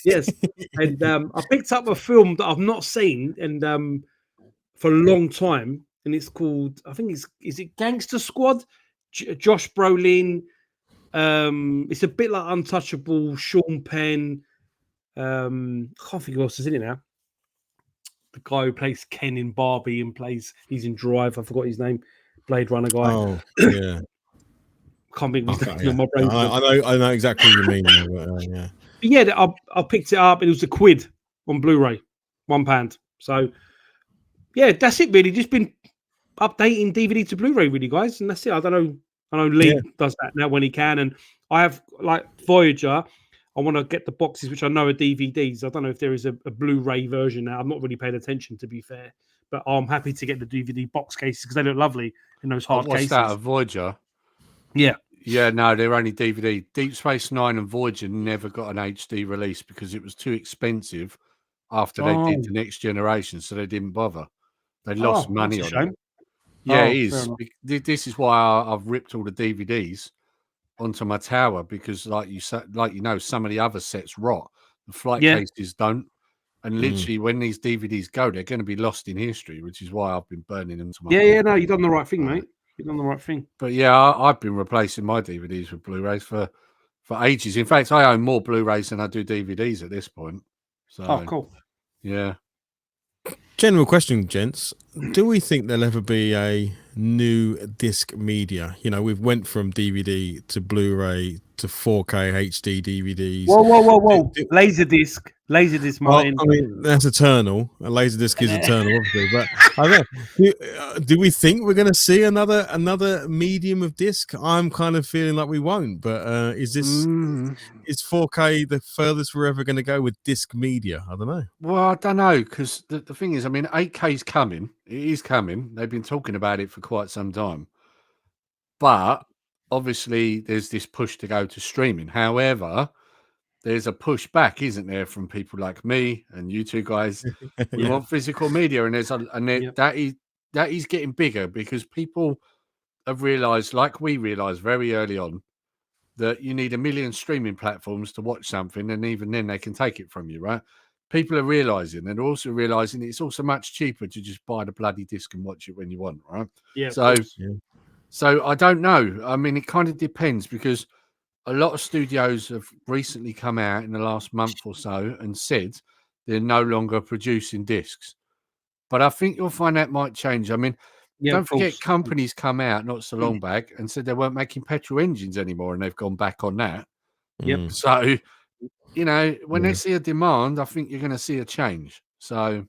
yes, and I picked up a film that I've not seen and for a long time, and it's called, I think is it Gangster Squad? Josh Brolin. It's a bit like Untouchable. Sean Penn. I can't think who else is in it now. The guy who plays Ken in Barbie and he's in Drive. I forgot his name. Blade Runner guy. Oh yeah. Can't think of his name. My brain. I know exactly what you mean. Yeah. But yeah, I picked it up. It was £1 on Blu-ray, £1. So yeah, that's it really. Just been updating DVD to Blu-ray, really, guys, and that's it. I know Lee does that now when he can, and I have like Voyager. I want to get the boxes, which I know are DVDs. I don't know if there is a Blu-ray version now. I've not really paid attention, to be fair, but I'm happy to get the DVD box cases because they look lovely in those hard cases. What's that, a Voyager? Yeah, no, they're only DVD. Deep Space Nine and Voyager never got an HD release because it was too expensive after they did the Next Generation, so they didn't bother. They lost money on it. Yeah, it is. This is why I've ripped all the DVDs onto my tower because, like you know, some of the other sets rot. The flight cases don't. And literally, when these DVDs go, they're going to be lost in history, which is why I've been burning them to my no, you've done the right thing, mate. You've done the right thing. But yeah, I've been replacing my DVDs with Blu-rays for ages. In fact, I own more Blu-rays than I do DVDs at this point. So, cool. Yeah. General question, gents. Do we think there'll ever be a new disc media? You know, we've went from DVD to Blu-ray to 4K HD DVDs. Whoa. Laserdisc. Laserdisc, Well, Martin. I mean, that's eternal. A Laserdisc is eternal, obviously. But I don't know. Do we think we're going to see another medium of disc? I'm kind of feeling like we won't. But is 4K the furthest we're ever going to go with disc media? I don't know. Well, I don't know, because the thing is, I mean, 8K is coming. It is coming. They've been talking about it for quite some time. But obviously, there's this push to go to streaming. However, there's a push back, isn't there, from people like me and you two guys? We Yeah. want physical media, and that is getting bigger, because people have realised, like we realised very early on, that you need 1 million streaming platforms to watch something, and even then they can take it from you, right? People are realising, and also realising it's also much cheaper to just buy the bloody disc and watch it when you want, right? Yeah. So I don't know. I mean, it kind of depends, because a lot of studios have recently come out in the last month or so and said they're no longer producing discs. But I think you'll find that might change. I mean, don't forget, companies come out not so long back and said they weren't making petrol engines anymore, and they've gone back on that. Yep. So, you know, when they see a demand, I think you're going to see a change. So,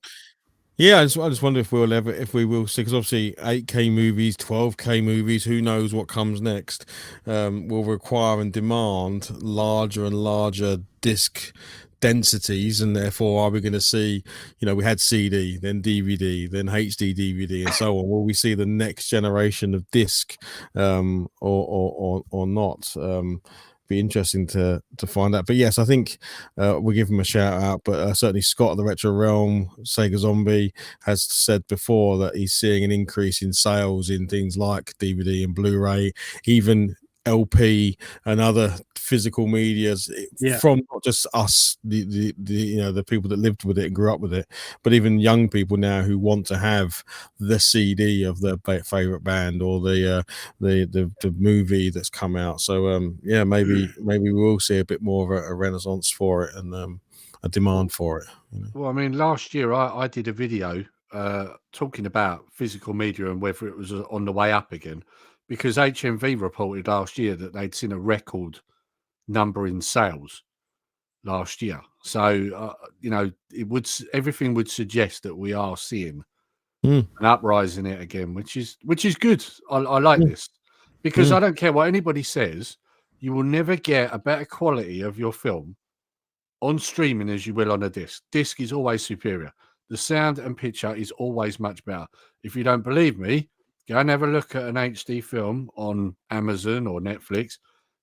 yeah, I just wonder if we will see, because obviously 8K movies, 12K movies, who knows what comes next, will require and demand larger and larger disc densities, and therefore are we going to see, you know, we had CD, then DVD, then HD DVD, and so on. Will we see the next generation of disc, or not? Be interesting to find out. But yes, I think we'll give him a shout out. But certainly Scott of the Retro Realm, Sega Zombie, has said before that he's seeing an increase in sales in things like DVD and Blu-ray, even LP and other physical medias, from not just us, the you know, the people that lived with it and grew up with it, but even young people now who want to have the CD of their favorite band, or the movie that's come out. So yeah, maybe we will see a bit more of a renaissance for it, and a demand for it, you know? Well, I mean, last year I did a video talking about physical media and whether it was on the way up again, because HMV reported last year that they'd seen a record number in sales last year. So, you know, everything would suggest that we are seeing an uprising in it again, which is good. I like this, because I don't care what anybody says, you will never get a better quality of your film on streaming as you will on a disc. Disc is always superior. The sound and picture is always much better. If you don't believe me, go and have a look at an HD film on Amazon or Netflix,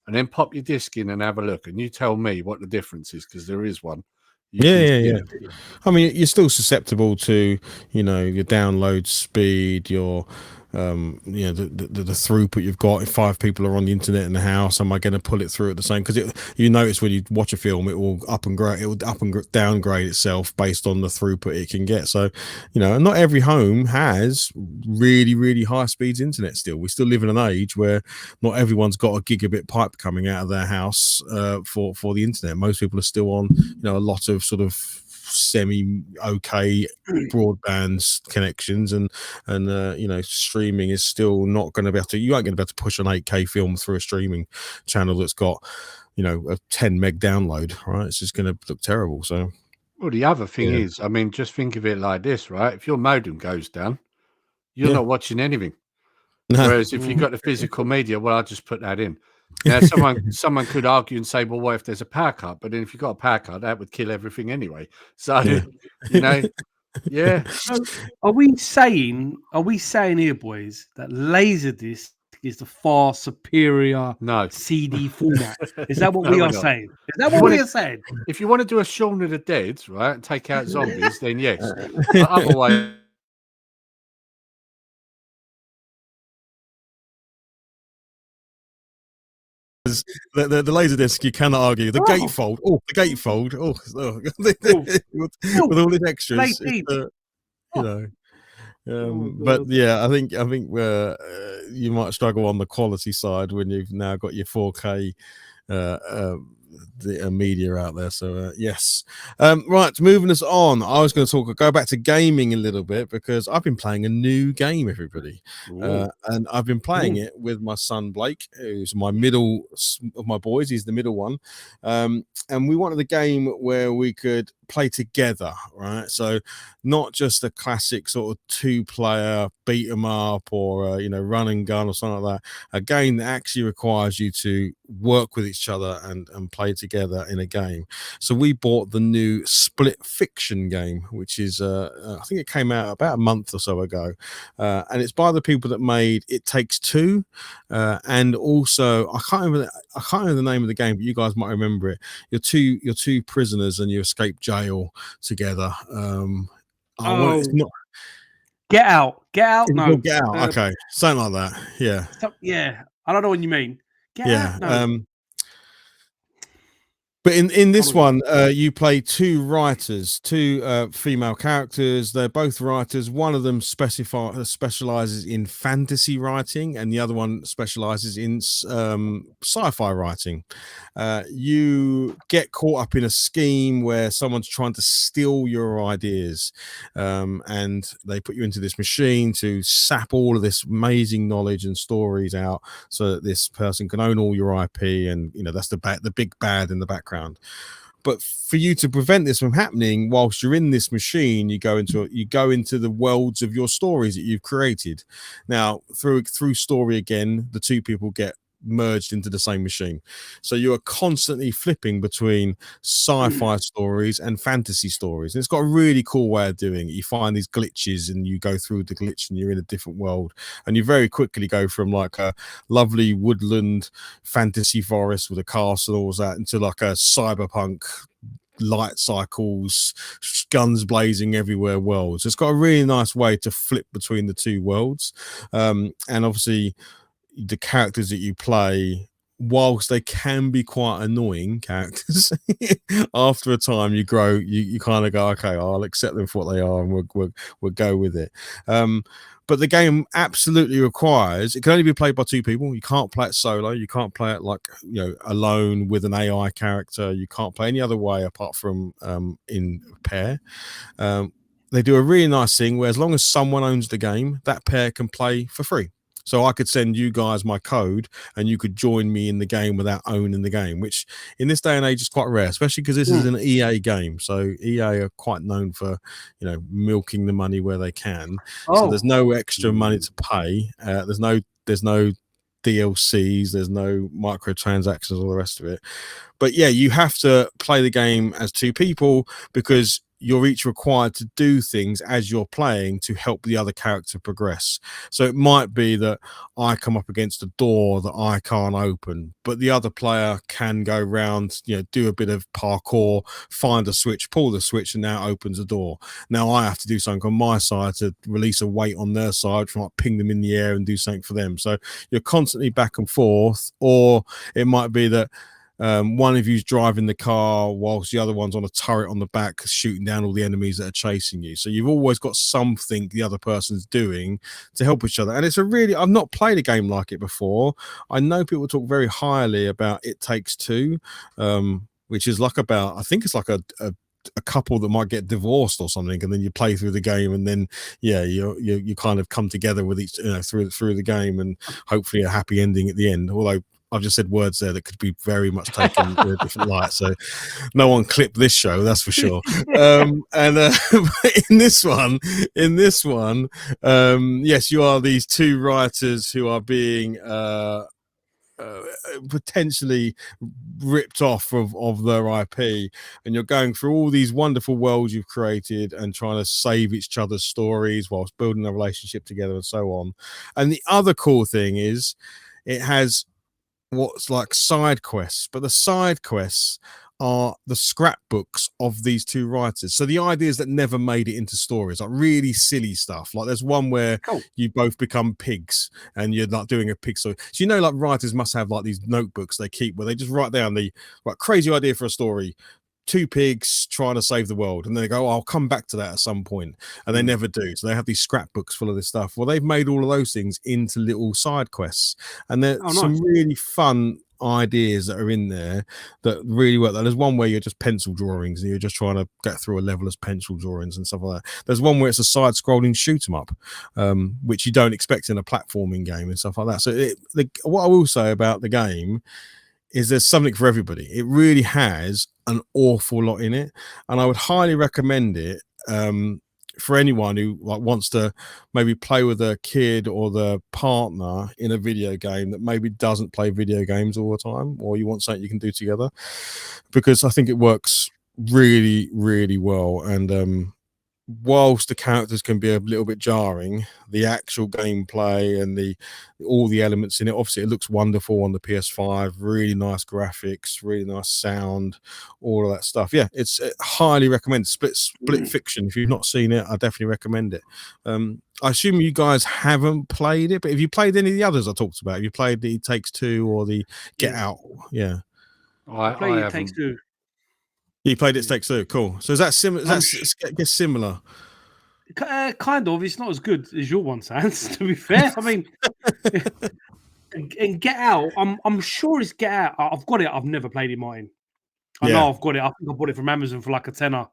and then pop your disc in and have a look, and you tell me what the difference is, because there is one. Yeah. I mean, you're still susceptible to, you know, your download speed, your you know, the throughput you've got. If 5 people are on the internet in the house, am I going to pull it through at the same? Because you notice when you watch a film, it will up and downgrade itself based on the throughput it can get. So, you know, not every home has really high speeds internet. Still, we still live in an age where not everyone's got a gigabit pipe coming out of their house for the internet. Most people are still on, you know, a lot of sort of semi-okay broadband connections, and you know, streaming is still not going to be able to, you ain't going to be able to push an 8K film through a streaming channel that's got, you know, a 10 meg download, right? It's just going to look terrible. So, well, the other thing is, I mean, just think of it like this, right? If your modem goes down, you're not watching anything. Whereas if you've got the physical media, well, I'll just put that in. Now, someone could argue and say, well, what if there's a power cut? But then if you've got a power cut, that would kill everything anyway. So, you know, So are we saying here, boys, that Laserdisc is the far superior CD format? Is that what we are saying? Is that what we are saying? If you want to do a Shaun of the Dead, right, and take out zombies, then yes. But otherwise, the Laserdisc, you cannot argue. The gatefold, with all the extras, you know. But yeah, I think you might struggle on the quality side when you've now got your 4K the media out there. So yes, right, moving us on, I was going to go back to gaming a little bit, because I've been playing a new game, everybody, and I've been playing it with my son Blake, who's my middle of my boys. He's the middle one, and we wanted a game where we could play together, right? So not just a classic sort of 2-player beat 'em up or run and gun or something like that. A game that actually requires you to work with each other and play together in a game. So we bought the new Split Fiction game, which is I think it came out about a month or so ago, and it's by the people that made It Takes Two, and also I can't remember the name of the game, but you guys might remember it. You're two prisoners and you escape jail together. It's not Get Out. No, Get Out. Okay, something like that. Yeah. Yeah, I don't know what you mean. Get Out. No. But in this one, you play two writers, two female characters. They're both writers. One of them specializes in fantasy writing, and the other one specializes in sci-fi writing. You get caught up in a scheme where someone's trying to steal your ideas, and they put you into this machine to sap all of this amazing knowledge and stories out, so that this person can own all your IP, and that's the big bad in the background. But for you to prevent this from happening, whilst you're in this machine, you go into the worlds of your stories that you've created. Now, through story again, the two people get merged into the same machine, so you are constantly flipping between sci-fi stories and fantasy stories, and it's got a really cool way of doing it. You find these glitches and you go through the glitch and you're in a different world, and you very quickly go from like a lovely woodland fantasy forest with a castle and all that into like a cyberpunk light cycles, guns blazing everywhere world. So it's got a really nice way to flip between the two worlds, and obviously the characters that you play, whilst they can be quite annoying characters, after a time you grow, you kind of go, okay, I'll accept them for what they are, and we'll go with it. But the game absolutely requires, it can only be played by two people. You can't play it solo. You can't play it like alone with an AI character. You can't play any other way apart from in pair. They do a really nice thing where as long as someone owns the game, that pair can play for free. So I could send you guys my code and you could join me in the game without owning the game, which in this day and age is quite rare, especially because this is an EA game. So EA are quite known for, milking the money where they can. So there's no extra money to pay. There's no DLCs, there's no microtransactions, all the rest of it. But yeah, you have to play the game as two people because you're each required to do things as you're playing to help the other character progress. So it might be that I come up against a door that I can't open, but the other player can go around, do a bit of parkour, find a switch, pull the switch, and now opens a door. Now I have to do something on my side to release a weight on their side, try to ping them in the air and do something for them. So you're constantly back and forth. Or it might be that one of you's driving the car whilst the other one's on a turret on the back shooting down all the enemies that are chasing you. So you've always got something the other person's doing to help each other. And it's I've not played a game like it before. I know people talk very highly about It Takes Two, which is like I think it's like a couple that might get divorced or something, and then you play through the game, and then you kind of come together with each through the game, and hopefully a happy ending at the end. Although I've just said words there that could be very much taken in a different light, so no one clip this show, that's for sure. And in this one, yes, you are these two writers who are being potentially ripped off of their IP, and you're going through all these wonderful worlds you've created and trying to save each other's stories whilst building a relationship together and so on. And the other cool thing is it has what's like side quests, but the side quests are the scrapbooks of these two writers. So the ideas that never made it into stories, like really silly stuff. Like there's one where you both become pigs and you're like doing a pig story. So like writers must have like these notebooks they keep where they just write down the crazy idea for a story. Two pigs trying to save the world, and they go, I'll come back to that at some point, and they never do. So they have these scrapbooks full of this stuff. Well, they've made all of those things into little side quests, and there's some really fun ideas that are in there that really work. There's one where you're just pencil drawings and you're just trying to get through a level as pencil drawings and stuff like that. There's one where it's a side-scrolling shoot 'em up, which you don't expect in a platforming game and stuff like that. So what I will say about the game is there's something for everybody. It really has an awful lot in it, and I would highly recommend it for anyone who wants to maybe play with a kid or the partner in a video game that maybe doesn't play video games all the time, or you want something you can do together, because I think it works really, really well. And whilst the characters can be a little bit jarring, the actual gameplay and all the elements in it, obviously it looks wonderful on the PS5, really nice graphics, really nice sound, all of that stuff. Yeah, it's highly recommended. Split Fiction, if you've not seen it, I definitely recommend it. I assume you guys haven't played it, but have you played any of the others I talked about? Have you played the It Takes Two or the Get Out? Yeah, I played It Takes Two. you played It Takes Two. Cool. So is that similar? That's I guess similar. Kind of. It's not as good as your one, Sans. To be fair, I mean, and Get Out. I'm sure it's Get Out. I've got it. I've never played it mine. I know I've got it. I think I bought it from Amazon for like a tenner.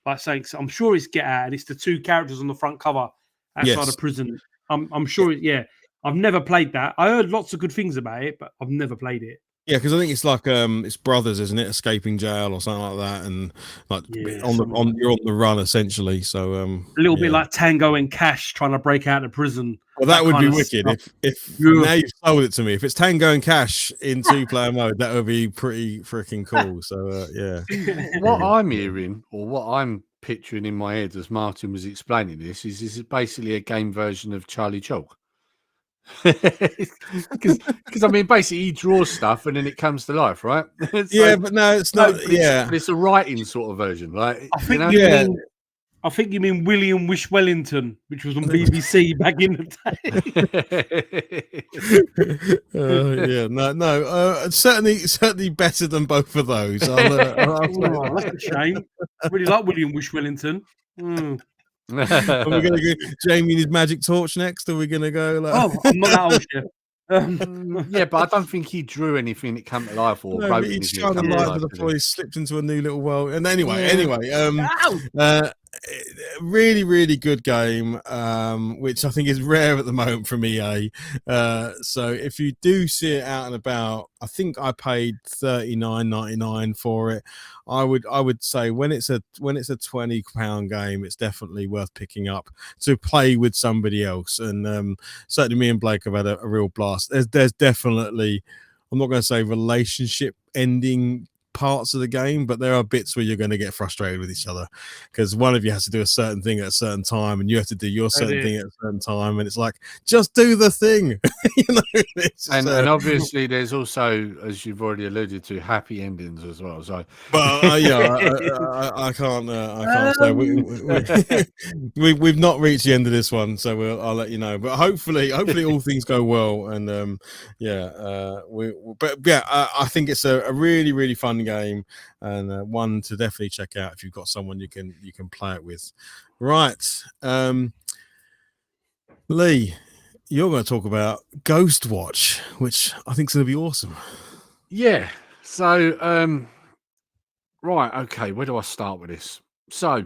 Like saying, I'm sure it's Get Out, and it's the two characters on the front cover outside of prison. I'm sure. Yeah, I've never played that. I heard lots of good things about it, but I've never played it. Yeah, because I think it's like it's brothers, isn't it? Escaping jail or something like that, and like you're on the run essentially. So a little bit like Tango and Cash trying to break out of prison. Well, that would be wicked if now you've sold it to me. If it's Tango and Cash in 2-player mode, that would be pretty freaking cool. So yeah. What I'm hearing, or what I'm picturing in my head as Martin was explaining this, is basically a game version of Charlie Chalk. Because I mean, basically he draws stuff and then it comes to life, right? Yeah, but no, it's not. But it's a writing sort of version, like I think I think you mean William Wish Wellington, which was on BBC back in the day. Certainly better than both of those. That's a shame. I really like William Wish Wellington. Are we going to go Jamie and his magic torch next? Are we going to go like... Oh, I'm not that old yet. Yeah, but I don't think he drew anything that came to life or wrote anything. He shined a light to the floor. He slipped into a new little world. And anyway, really, really good game, which I think is rare at the moment from EA. So if you do see it out and about, I think I paid $39.99 for it. I would say when it's a £20 game, it's definitely worth picking up to play with somebody else. And certainly me and Blake have had a real blast. There's definitely, I'm not going to say relationship ending parts of the game, but there are bits where you're going to get frustrated with each other because one of you has to do a certain thing at a certain time and you have to do your certain thing at a certain time, and it's like, just do the thing. And obviously there's also, as you've already alluded to, happy endings as well. So I can't say we've not reached the end of this one, so I'll let you know, but hopefully all things go well. And I think it's a really, really fun game, and one to definitely check out if you've got someone you can play it with. Right, Lee, you're going to talk about Ghostwatch, which I think is going to be awesome. Yeah. So right, okay, where do I start with this? So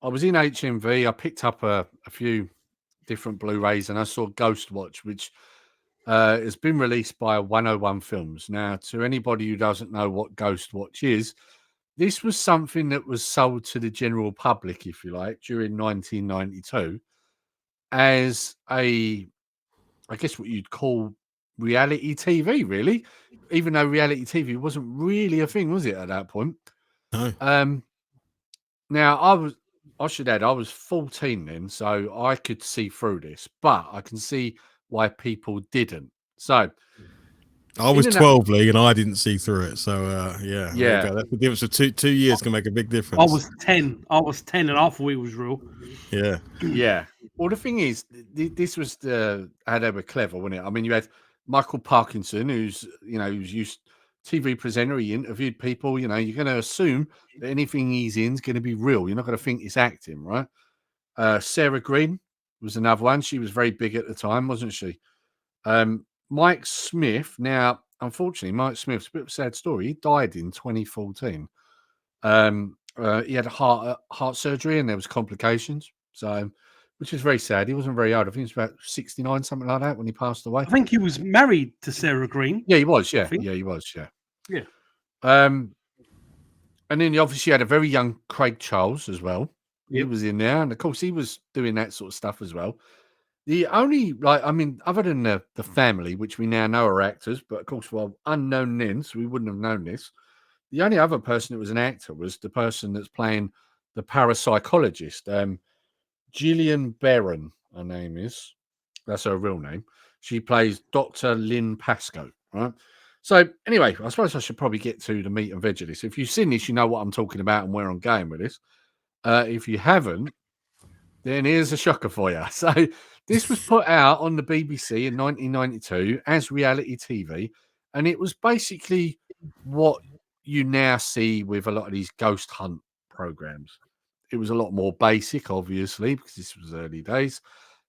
I was in HMV, I picked up a few different Blu-rays and I saw Ghostwatch, which has been released by 101 Films. Now, to anybody who doesn't know what Ghostwatch is, this was something that was sold to the general public, if you like, during 1992 as I guess what you'd call reality TV, really, even though reality TV wasn't really a thing, was it, at that point? No. Now, I should add, I was 14 then, so I could see through this, but I can see why people didn't. So I was 12, Lee, and I didn't see through it. So yeah. That's the difference of 2 years can make a big difference. I was 10, and I thought it was real. Yeah. Well, the thing is, this was how they were clever, wasn't it? I mean, you had Michael Parkinson, who's used TV presenter. He interviewed people. You're going to assume that anything he's in is going to be real. You're not going to think it's acting, right? Sarah Green was another one. She was very big at the time, wasn't she? Mike Smith. Now, unfortunately, Mike Smith's a bit of a sad story. He died in 2014. He had a heart surgery and there was complications. So which is very sad. He wasn't very old. I think he was about 69, something like that, when he passed away. I think he was married to Sarah Green. Yeah, he was. Yeah, he was. Yeah. Yeah. And then you obviously had a very young Craig Charles as well. Yep. He was in there, and of course he was doing that sort of stuff as well. The only, other than the family, which we now know are actors, but of course, well, unknown then, so we wouldn't have known this. The only other person that was an actor was the person that's playing the parapsychologist, Gillian Barron, her name is. That's her real name. She plays Dr. Lynn Pascoe, right? So anyway, I suppose I should probably get to the meat and veg of this. If you've seen this, you know what I'm talking about and where I'm going with this. If you haven't, then here's a shocker for you. So this was put out on the BBC in 1992 as reality TV, and it was basically what you now see with a lot of these ghost hunt programs. It was a lot more basic, obviously, because this was early days.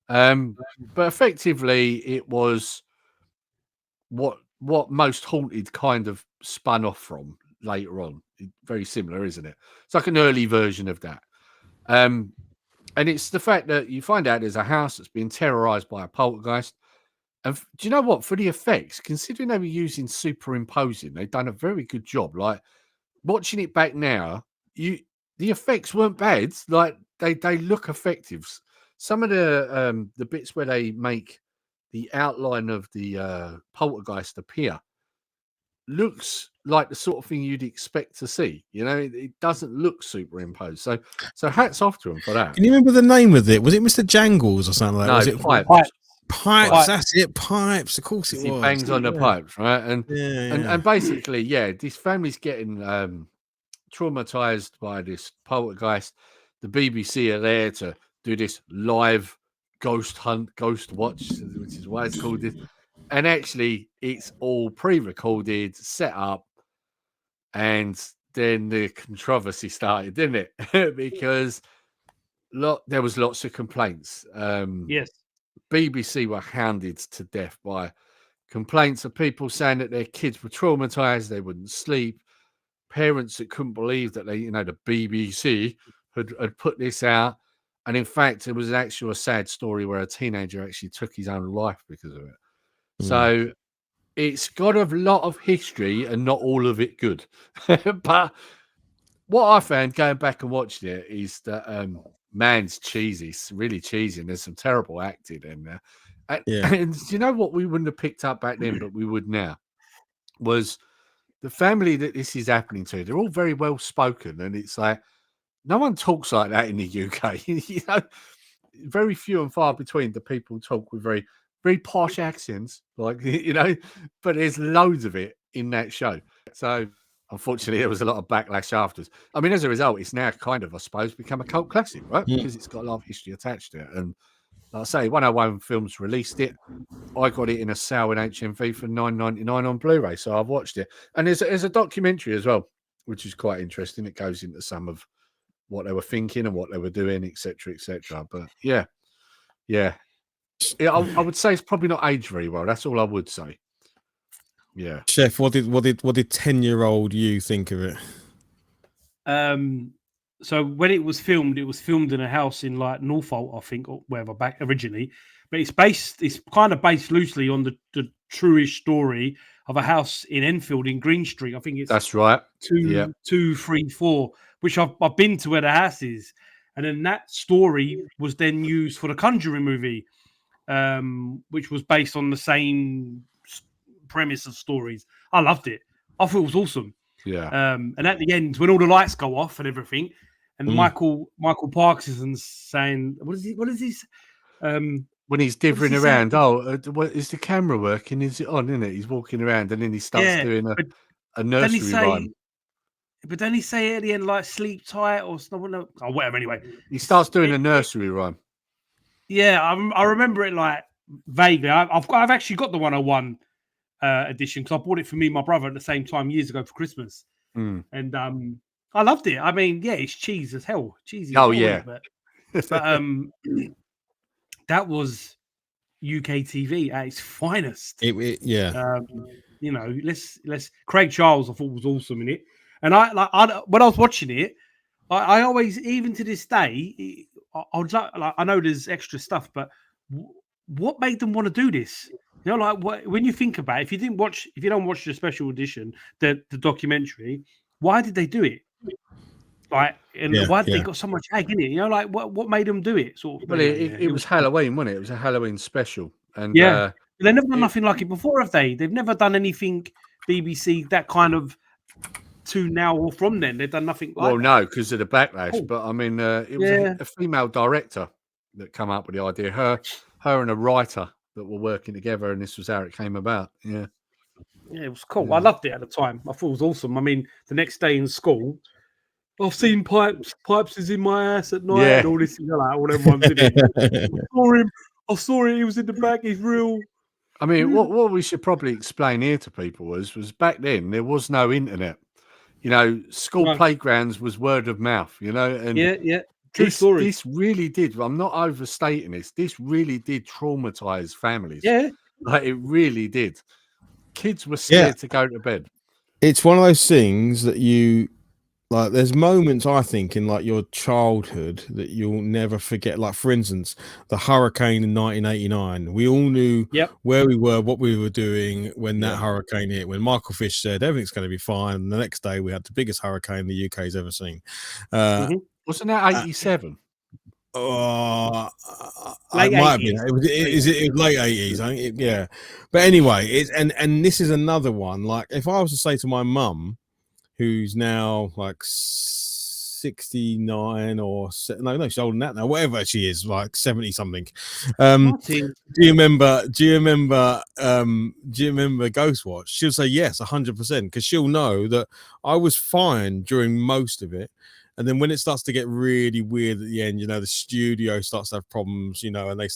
But effectively, it was what Most Haunted kind of spun off from later on. Very similar, isn't it? It's like an early version of that. And it's the fact that you find out there's a house that's been terrorized by a poltergeist. And do you know what? For the effects, considering they were using superimposing, they've done a very good job. Like, watching it back now, the effects weren't bad. Like, they look effective. Some of the bits where they make the outline of the poltergeist appear looks like the sort of thing you'd expect to see. You know, it doesn't look superimposed. So hats off to them for that. Can you remember the name of it? Was it Mr. Jangles or something like that? No, Was it Pipes. Pipes? That's it. Pipes. Of course it He was. bangs on the pipes, right? And basically, this family's getting traumatized by this poltergeist. The BBC are there to do this live ghost hunt, ghost watch, which is why it's called this. And actually, it's all pre-recorded, set up, and then the controversy started, didn't it? Because there was lots of complaints. Yes. BBC were hounded to death by complaints of people saying that their kids were traumatized, they wouldn't sleep. Parents that couldn't believe that the BBC had put this out. And in fact, it was a sad story where a teenager actually took his own life because of it. So it's got a lot of history and not all of it good. But what I found going back and watching it is that man's cheesy. It's really cheesy, and there's some terrible acting in there. And you know what we wouldn't have picked up back then, but we would now, was the family that this is happening to. They're all very well spoken, and it's like no one talks like that in the UK. You know, very few and far between the people talk with very, very posh accents, but there's loads of it in that show. So unfortunately, there was a lot of backlash afterwards. I mean, as a result, it's now kind of, I suppose, become a cult classic, right? Because it's got a lot of history attached to it. And like I say, 101 Films released it. I got it in a sale in HMV for $9.99 on Blu-ray, so I've watched it. And there's a documentary as well, which is quite interesting. It goes into some of what they were thinking and what they were doing, etc., etc. But yeah. I would say it's probably not aged very well. That's all I would say. Yeah, Chef, what did 10-year-old you think of it? So when it was filmed in a house in like Norfolk, I think, or wherever back originally. But it's kind of based loosely on the truish story of a house in Enfield in Green Street. I think that's right. 234, which I've been to where the house is, and then that story was then used for the Conjuring movie, which was based on the same premise of stories. I loved it. I thought it was awesome. Yeah. And at the end, when all the lights go off and everything, and Michael Parkinson's saying, "What is this?" When he's dithering around, what is the camera working? Is it on? Isn't it? He's walking around, and then he starts doing a nursery rhyme. But then he say at the end, like "sleep tight" or whatever. Anyway, he starts doing a nursery rhyme. Yeah, I remember it like vaguely. I've actually got the 101 edition because I bought it for me and my brother at the same time years ago for Christmas, and I loved it. I mean, yeah, it's cheese as hell, cheesy. Oh yeah, but that was UK TV at its finest. Yeah. Let's Craig Charles I thought was awesome in it, and I when I was watching it, I always, even to this day, I would like I know there's extra stuff, but what made them want to do this? You know, like when you think about it, if you don't watch the special edition, the documentary, why did they do it? Like, and why did they got so much ag in it? You know, like what made them do it? Sort of. Well, it was Halloween, wasn't it? It was a Halloween special, and they've never done nothing like it before, have they? They've never done anything BBC that kind of to now or from then. They've done nothing like. Well, no, because of the backlash. But I mean, it was a female director that came up with the idea. Her and a writer that were working together, and this was how it came about. Yeah, it was cool. Yeah. I loved it at the time. I thought it was awesome. I mean, the next day in school, I've seen pipes is in my ass at night, and all this, you know, like all them ones in it. I saw it. He was in the back. He's real. I mean, what we should probably explain here to people was back then there was no internet. You know, school playgrounds was word of mouth. You know, and true story. This really did. I'm not overstating this. This really did traumatize families. Yeah, like it really did. Kids were scared to go to bed. It's one of those things that you. Like, there's moments, I think, in like your childhood that you'll never forget. Like, for instance, the hurricane in 1989. We all knew where we were, what we were doing when that hurricane hit. When Michael Fish said everything's going to be fine, and the next day we had the biggest hurricane the UK's ever seen. Wasn't that 87? Oh, late it might 80s. have been. It was late 80s. I think yeah. But anyway, it's and this is another one. Like, if I was to say to my mum, who's now like 69 or no, she's older than that now, whatever she is, like 70 something. Do you remember Ghostwatch? She'll say yes, 100%, because she'll know that I was fine during most of it. And then when it starts to get really weird at the end, you know, the studio starts to have problems, you know, and they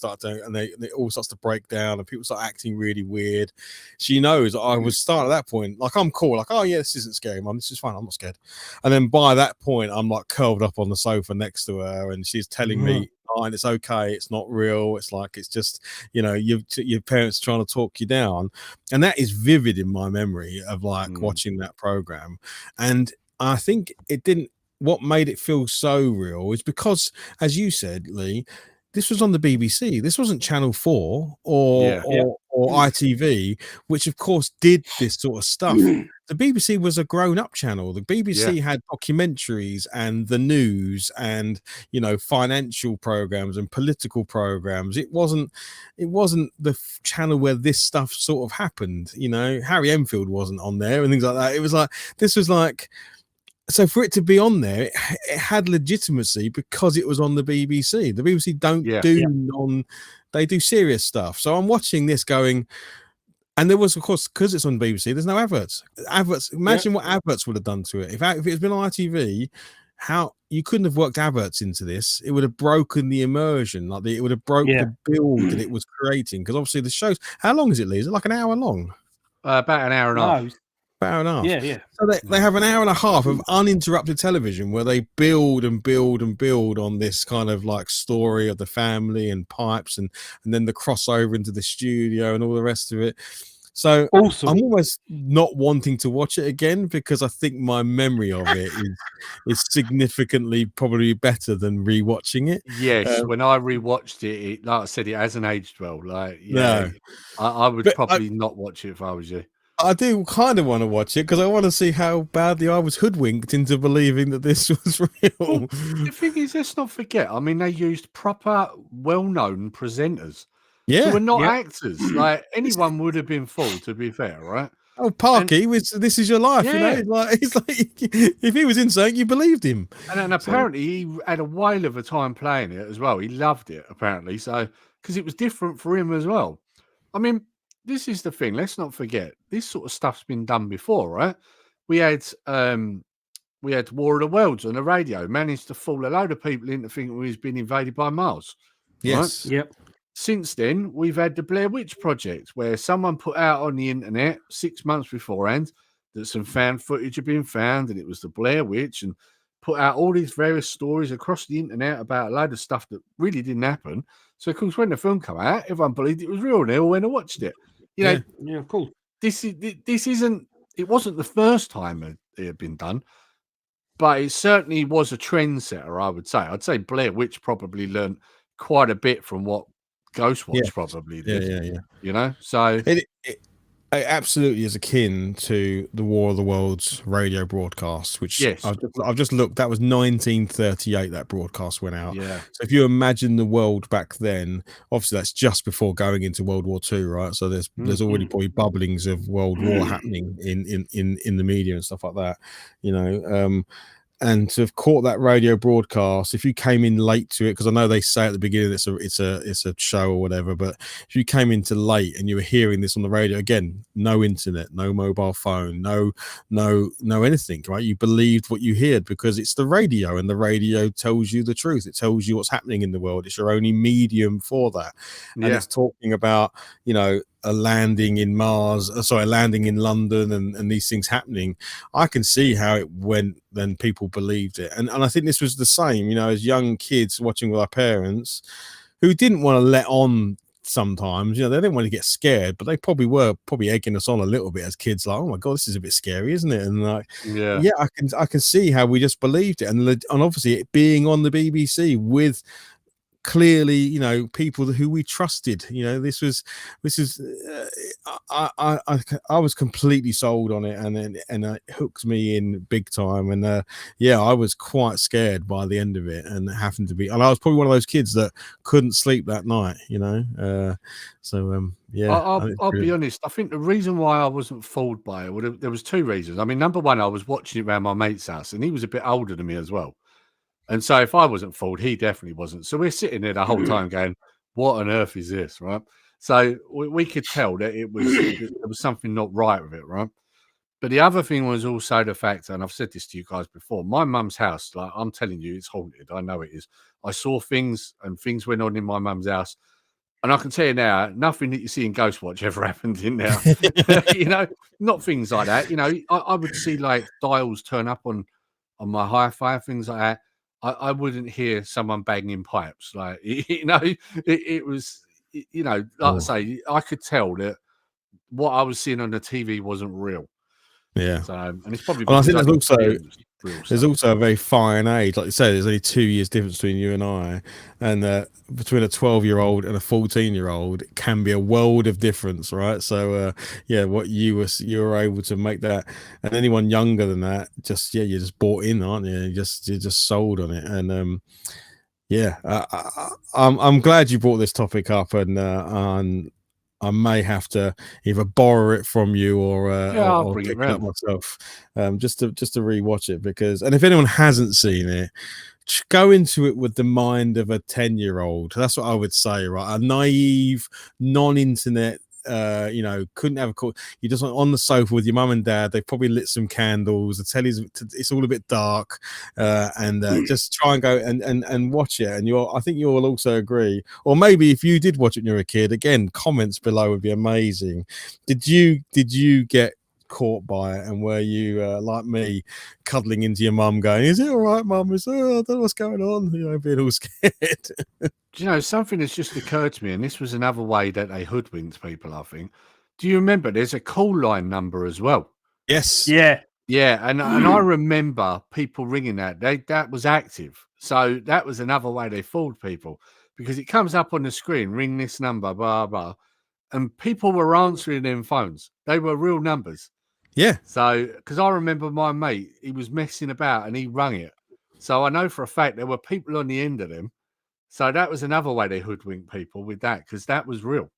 all starts to break down and people start acting really weird. She knows I was starting at that point, like, I'm cool, like, oh yeah, this isn't scary, Mum, this is fine, I'm not scared. And then by that point, I'm like curled up on the sofa next to her, and she's telling me, oh, and it's okay, it's not real, it's like, it's just, you know, your parents trying to talk you down. And that is vivid in my memory of like watching that program. And I think what made it feel so real is because, as you said, Lee, this was on the BBC. This wasn't Channel 4 or ITV, which of course did this sort of stuff. The BBC was a grown-up channel. The BBC had documentaries and the news and, you know, financial programs and political programs. It wasn't the channel where this stuff sort of happened. You know, Harry Enfield wasn't on there and things like that. It was like, this was like, so for it to be on there, it had legitimacy because it was on the BBC. The BBC they do serious stuff. So I'm watching this going, and there was, of course, because it's on BBC, there's no adverts. Imagine what adverts would have done to it. If it had been on ITV, how you couldn't have worked adverts into this. It would have broken the immersion. Like it would have broken the build that it was creating. Because obviously the shows, how long is it, Lee? Is it like an hour long? About an hour and a half. Hour and a half. Yeah. So they have an hour and a half of uninterrupted television where they build and build and build on this kind of like story of the family and pipes and then the crossover into the studio and all the rest of it. So awesome. I'm almost not wanting to watch it again because I think my memory of it is significantly probably better than rewatching it. Yes, when I rewatched it, like I said, it hasn't aged well. Like, I would probably not watch it if I was you. I do kind of want to watch it because I want to see how badly I was hoodwinked into believing that this was real. Well, the thing is, let's not forget, I mean, they used proper, well-known presenters. Yeah. Who were not actors. Like, anyone would have been fooled, to be fair, right? Oh, Parky, this is your life, you know? It's like if he was in something, you believed him. And apparently he had a whale of a time playing it as well. He loved it, apparently. So, because it was different for him as well. I mean, this is the thing. Let's not forget. This sort of stuff's been done before, right? We had War of the Worlds on the radio. Managed to fool a load of people into thinking we was being invaded by Mars. Yes. Right? Yep. Since then, we've had the Blair Witch Project, where someone put out on the internet 6 months beforehand that some fan footage had been found, and it was the Blair Witch, and put out all these various stories across the internet about a load of stuff that really didn't happen. So, of course, when the film came out, everyone believed it was real, and they all went and watched it. You know, yeah, cool. This isn't. It wasn't the first time it had been done. but it certainly was a trendsetter, I would say. I'd say Blair Witch probably learned quite a bit from what Ghostwatch probably did. Yeah. You know, so it absolutely is akin to the War of the Worlds radio broadcast, which yes, I've just looked. That was 1938. That broadcast went out. yeah, So if you imagine the world back then, obviously that's just before going into World War II, right? So there's already probably bubblings of World War happening in the media and stuff like that, you know. And to have caught that radio broadcast, if you came in late to it, because I know they say at the beginning it's a show or whatever, but if you came into late and you were hearing this on the radio, again, no internet, no mobile phone, no anything, right? You believed what you heard because it's the radio, and the radio tells you the truth. It tells you what's happening in the world. It's your only medium for that, and it's talking about, you know, a landing in landing in London and these things happening. I can see how it went, then people believed it. And I think this was the same, you know, as young kids watching with our parents who didn't want to let on sometimes, you know, they didn't want to get scared, but they probably were egging us on a little bit as kids, like, oh my God, this is a bit scary, isn't it? And like, yeah, I can see how we just believed it. And obviously it being on the BBC with clearly, you know, people who we trusted, you know, this was I was completely sold on it, and it hooked me in big time. And yeah, I was quite scared by the end of it, and happened to be, and I was probably one of those kids that couldn't sleep that night, you know. Yeah, I'll be honest. I think the reason why I wasn't fooled by it, there was two reasons. I mean, number one, I was watching it around my mate's house, and he was a bit older than me as well. And so if I wasn't fooled, he definitely wasn't. So we're sitting there the whole time going, what on earth is this, right? So we could tell that there was something not right with it, right? But the other thing was also the fact, and I've said this to you guys before, my mum's house, like, I'm telling you, it's haunted. I know it is. I saw things, and things went on in my mum's house. And I can tell you now, nothing that you see in Ghostwatch ever happened in there. You know, not things like that. You know, I would see like dials turn up on my hi-fi, things like that. I wouldn't hear someone banging pipes. Like, you know, it was, you know, like I say, I could tell that what I was seeing on the TV wasn't real. Yeah. So, and it's probably because I think there's also a very fine age, like you say. There's only 2 years difference between you and I, and between a 12-year-old and a 14-year-old can be a world of difference, right? So yeah, what you were able to make that, and anyone younger than that, you're just bought in, aren't you? You're just sold on it. And yeah, I'm glad you brought this topic up, and I may have to either borrow it from you or pick it up myself, just to rewatch it, because, and if anyone hasn't seen it, go into it with the mind of a 10-year-old. That's what I would say, right? A naive, non-internet, you know, couldn't have a call. You're just on the sofa with your mum and dad. They probably lit some candles. The telly's, it's all a bit dark, and just try and go and watch it. And I think you will also agree, or maybe if you did watch it when you were a kid, again, comments below would be amazing. Did you get caught by it, and were you like me, cuddling into your mum going, is it all right, mum? I don't know what's going on, you know, being all scared. Do you know, something that's just occurred to me, and this was another way that they hoodwinked people, I think. Do you remember there's a call line number as well? Yes. Yeah. And I remember people ringing that was active. So that was another way they fooled people, because it comes up on the screen, ring this number, blah, blah. And people were answering them phones. They were real numbers. Yeah. So, because I remember my mate, he was messing about and he rung it. So I know for a fact there were people on the end of them. So that was another way they hoodwinked people with that, because that was real.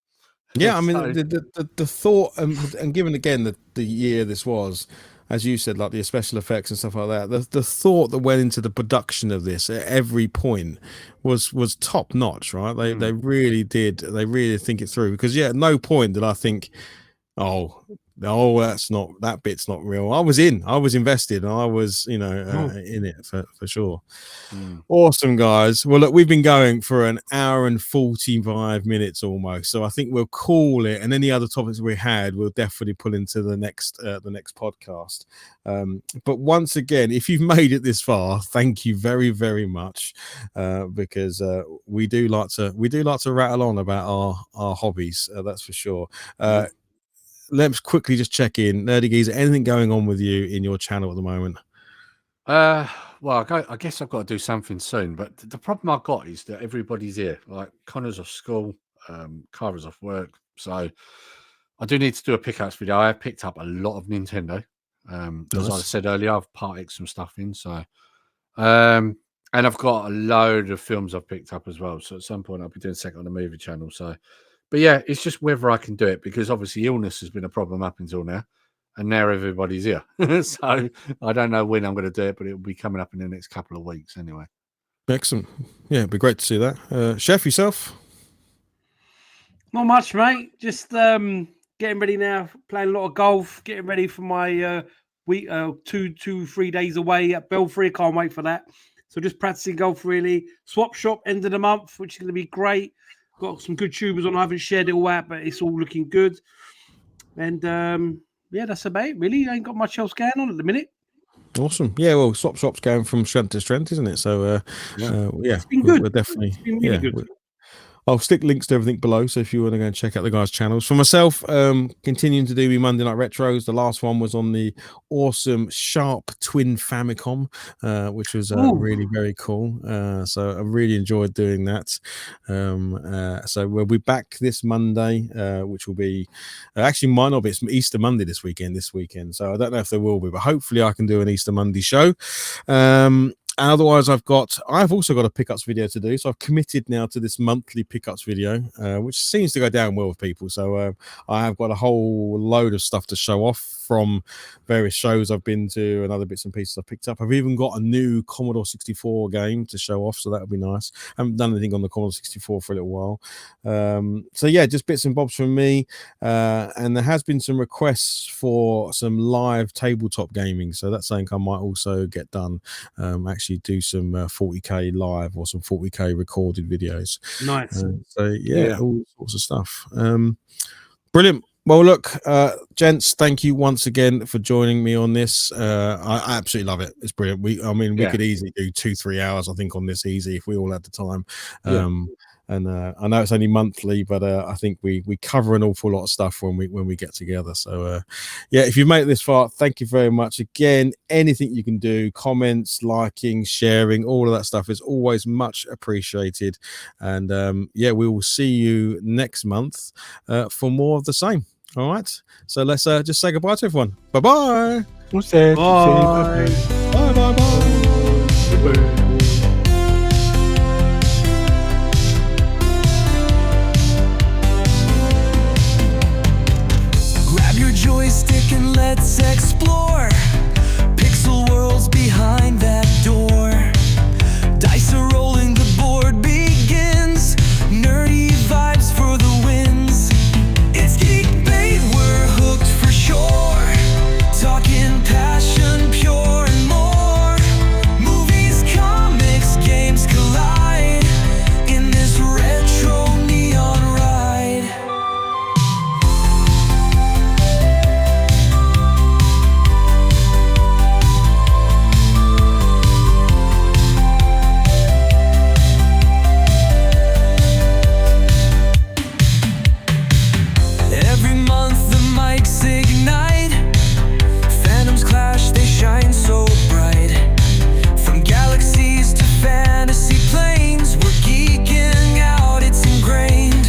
Yeah, I mean, the thought, and given again the year this was, as you said, like the special effects and stuff like that, the thought that went into the production of this at every point was top notch, right? They really did. They really think it through, because at no point did I think, oh, that bit's not real. I was invested, and I was, you know, in it for sure. Awesome, guys. Well, look, we've been going for an hour and 45 minutes almost, so I think we'll call it, and any other topics we had, we'll definitely pull into the next podcast. But once again, if you've made it this far, thank you very, very much, because we do like to rattle on about our hobbies, that's for sure. Let's quickly just check in, Nerdy Geezer, anything going on with you in your channel at the moment? Well, I guess I've got to do something soon. But the problem I've got is that everybody's here. Like Connor's off school, Kara's off work, so I do need to do a pickups video. I have picked up a lot of Nintendo. As I said earlier, I've part some stuff in. So, and I've got a load of films I've picked up as well. So at some point I'll be doing a second on the movie channel. So, but yeah, it's just whether I can do it, because obviously illness has been a problem up until now. And now everybody's here. So I don't know when I'm going to do it, but it'll be coming up in the next couple of weeks anyway. Excellent. Yeah, it'd be great to see that. Chef, yourself? Not much, mate. Just getting ready now, playing a lot of golf, getting ready for my week, 3 days away at Belfry. Can't wait for that. So just practicing golf, really. Swap shop, end of the month, which is going to be great. Got some good tubers on. I haven't shared it all out, but it's all looking good. And yeah, that's about it, really. I ain't got much else going on at the minute. Awesome. Yeah, well, Swap Shop's going from strength to strength, isn't it? So, yeah, it's been good. We're definitely, it's been really good. I'll stick links to everything below, so if you want to go and check out the guys' channels. For myself, continuing to do my Monday Night Retros. The last one was on the awesome Sharp Twin Famicom, which was really very cool. So I really enjoyed doing that. So we'll be back this Monday, which will be actually might not be. It's Easter Monday this weekend. So I don't know if there will be, but hopefully I can do an Easter Monday show. And otherwise, I've also got a pickups video to do. So I've committed now to this monthly pickups video, which seems to go down well with people. So I have got a whole load of stuff to show off from various shows I've been to and other bits and pieces I've picked up. I've even got a new Commodore 64 game to show off, so that'll be nice. I haven't done anything on the Commodore 64 for a little while. So yeah, just bits and bobs from me. And there has been some requests for some live tabletop gaming. So that's something I might also get done. Actually do some 40k live or some 40k recorded videos. Nice. So yeah, all sorts of stuff. Brilliant. Well, look, gents, thank you once again for joining me on this. I absolutely love it. It's brilliant. We could easily do 2-3 hours, I think, on this easy if we all had the time. And I know it's only monthly, but I think we cover an awful lot of stuff when we get together. So yeah, if you've made it this far, thank you very much. Again, anything you can do, comments, liking, sharing, all of that stuff is always much appreciated. And yeah, we will see you next month for more of the same. All right. So let's just say goodbye to everyone. Bye-bye. Bye. Bye. Bye. Joystick and let's explore pixel worlds behind that door. Dice are rolling, the board begins. Nerdy vibes for the wins. It's geek bait, we're hooked for sure. Talking passion, pure and more. Movies, comics, games collide in this retro neon ride. Ignite, phantoms clash, they shine so bright. From galaxies to fantasy planes, we're geeking out, it's ingrained.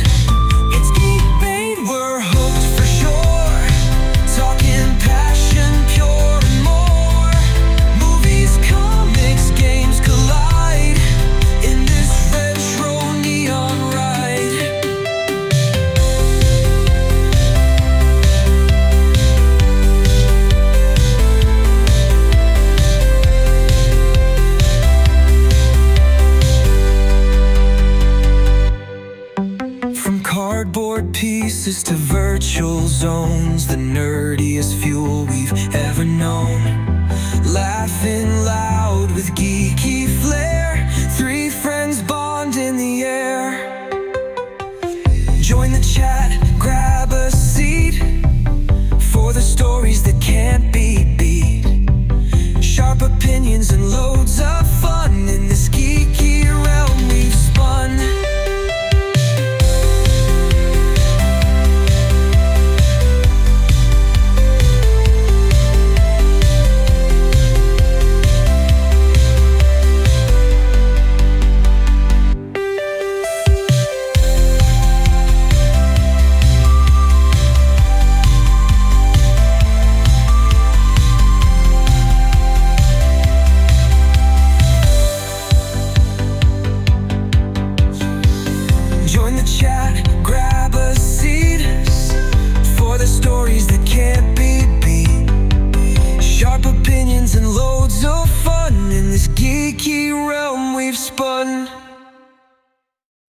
It's geek bait, we're hooked for sure. Talking passion, pure and more. Movies, comics, games collide in this retro neon ride. Cardboard pieces to virtual zones, the nerdiest fuel we've ever known. Laughing loud with geeky flair, 3 friends bond in the air. Join the chat, grab a seat for the stories that can't be beat. Sharp opinions and loads of fun in this geeky realm we've spun. geeky realm we've spun.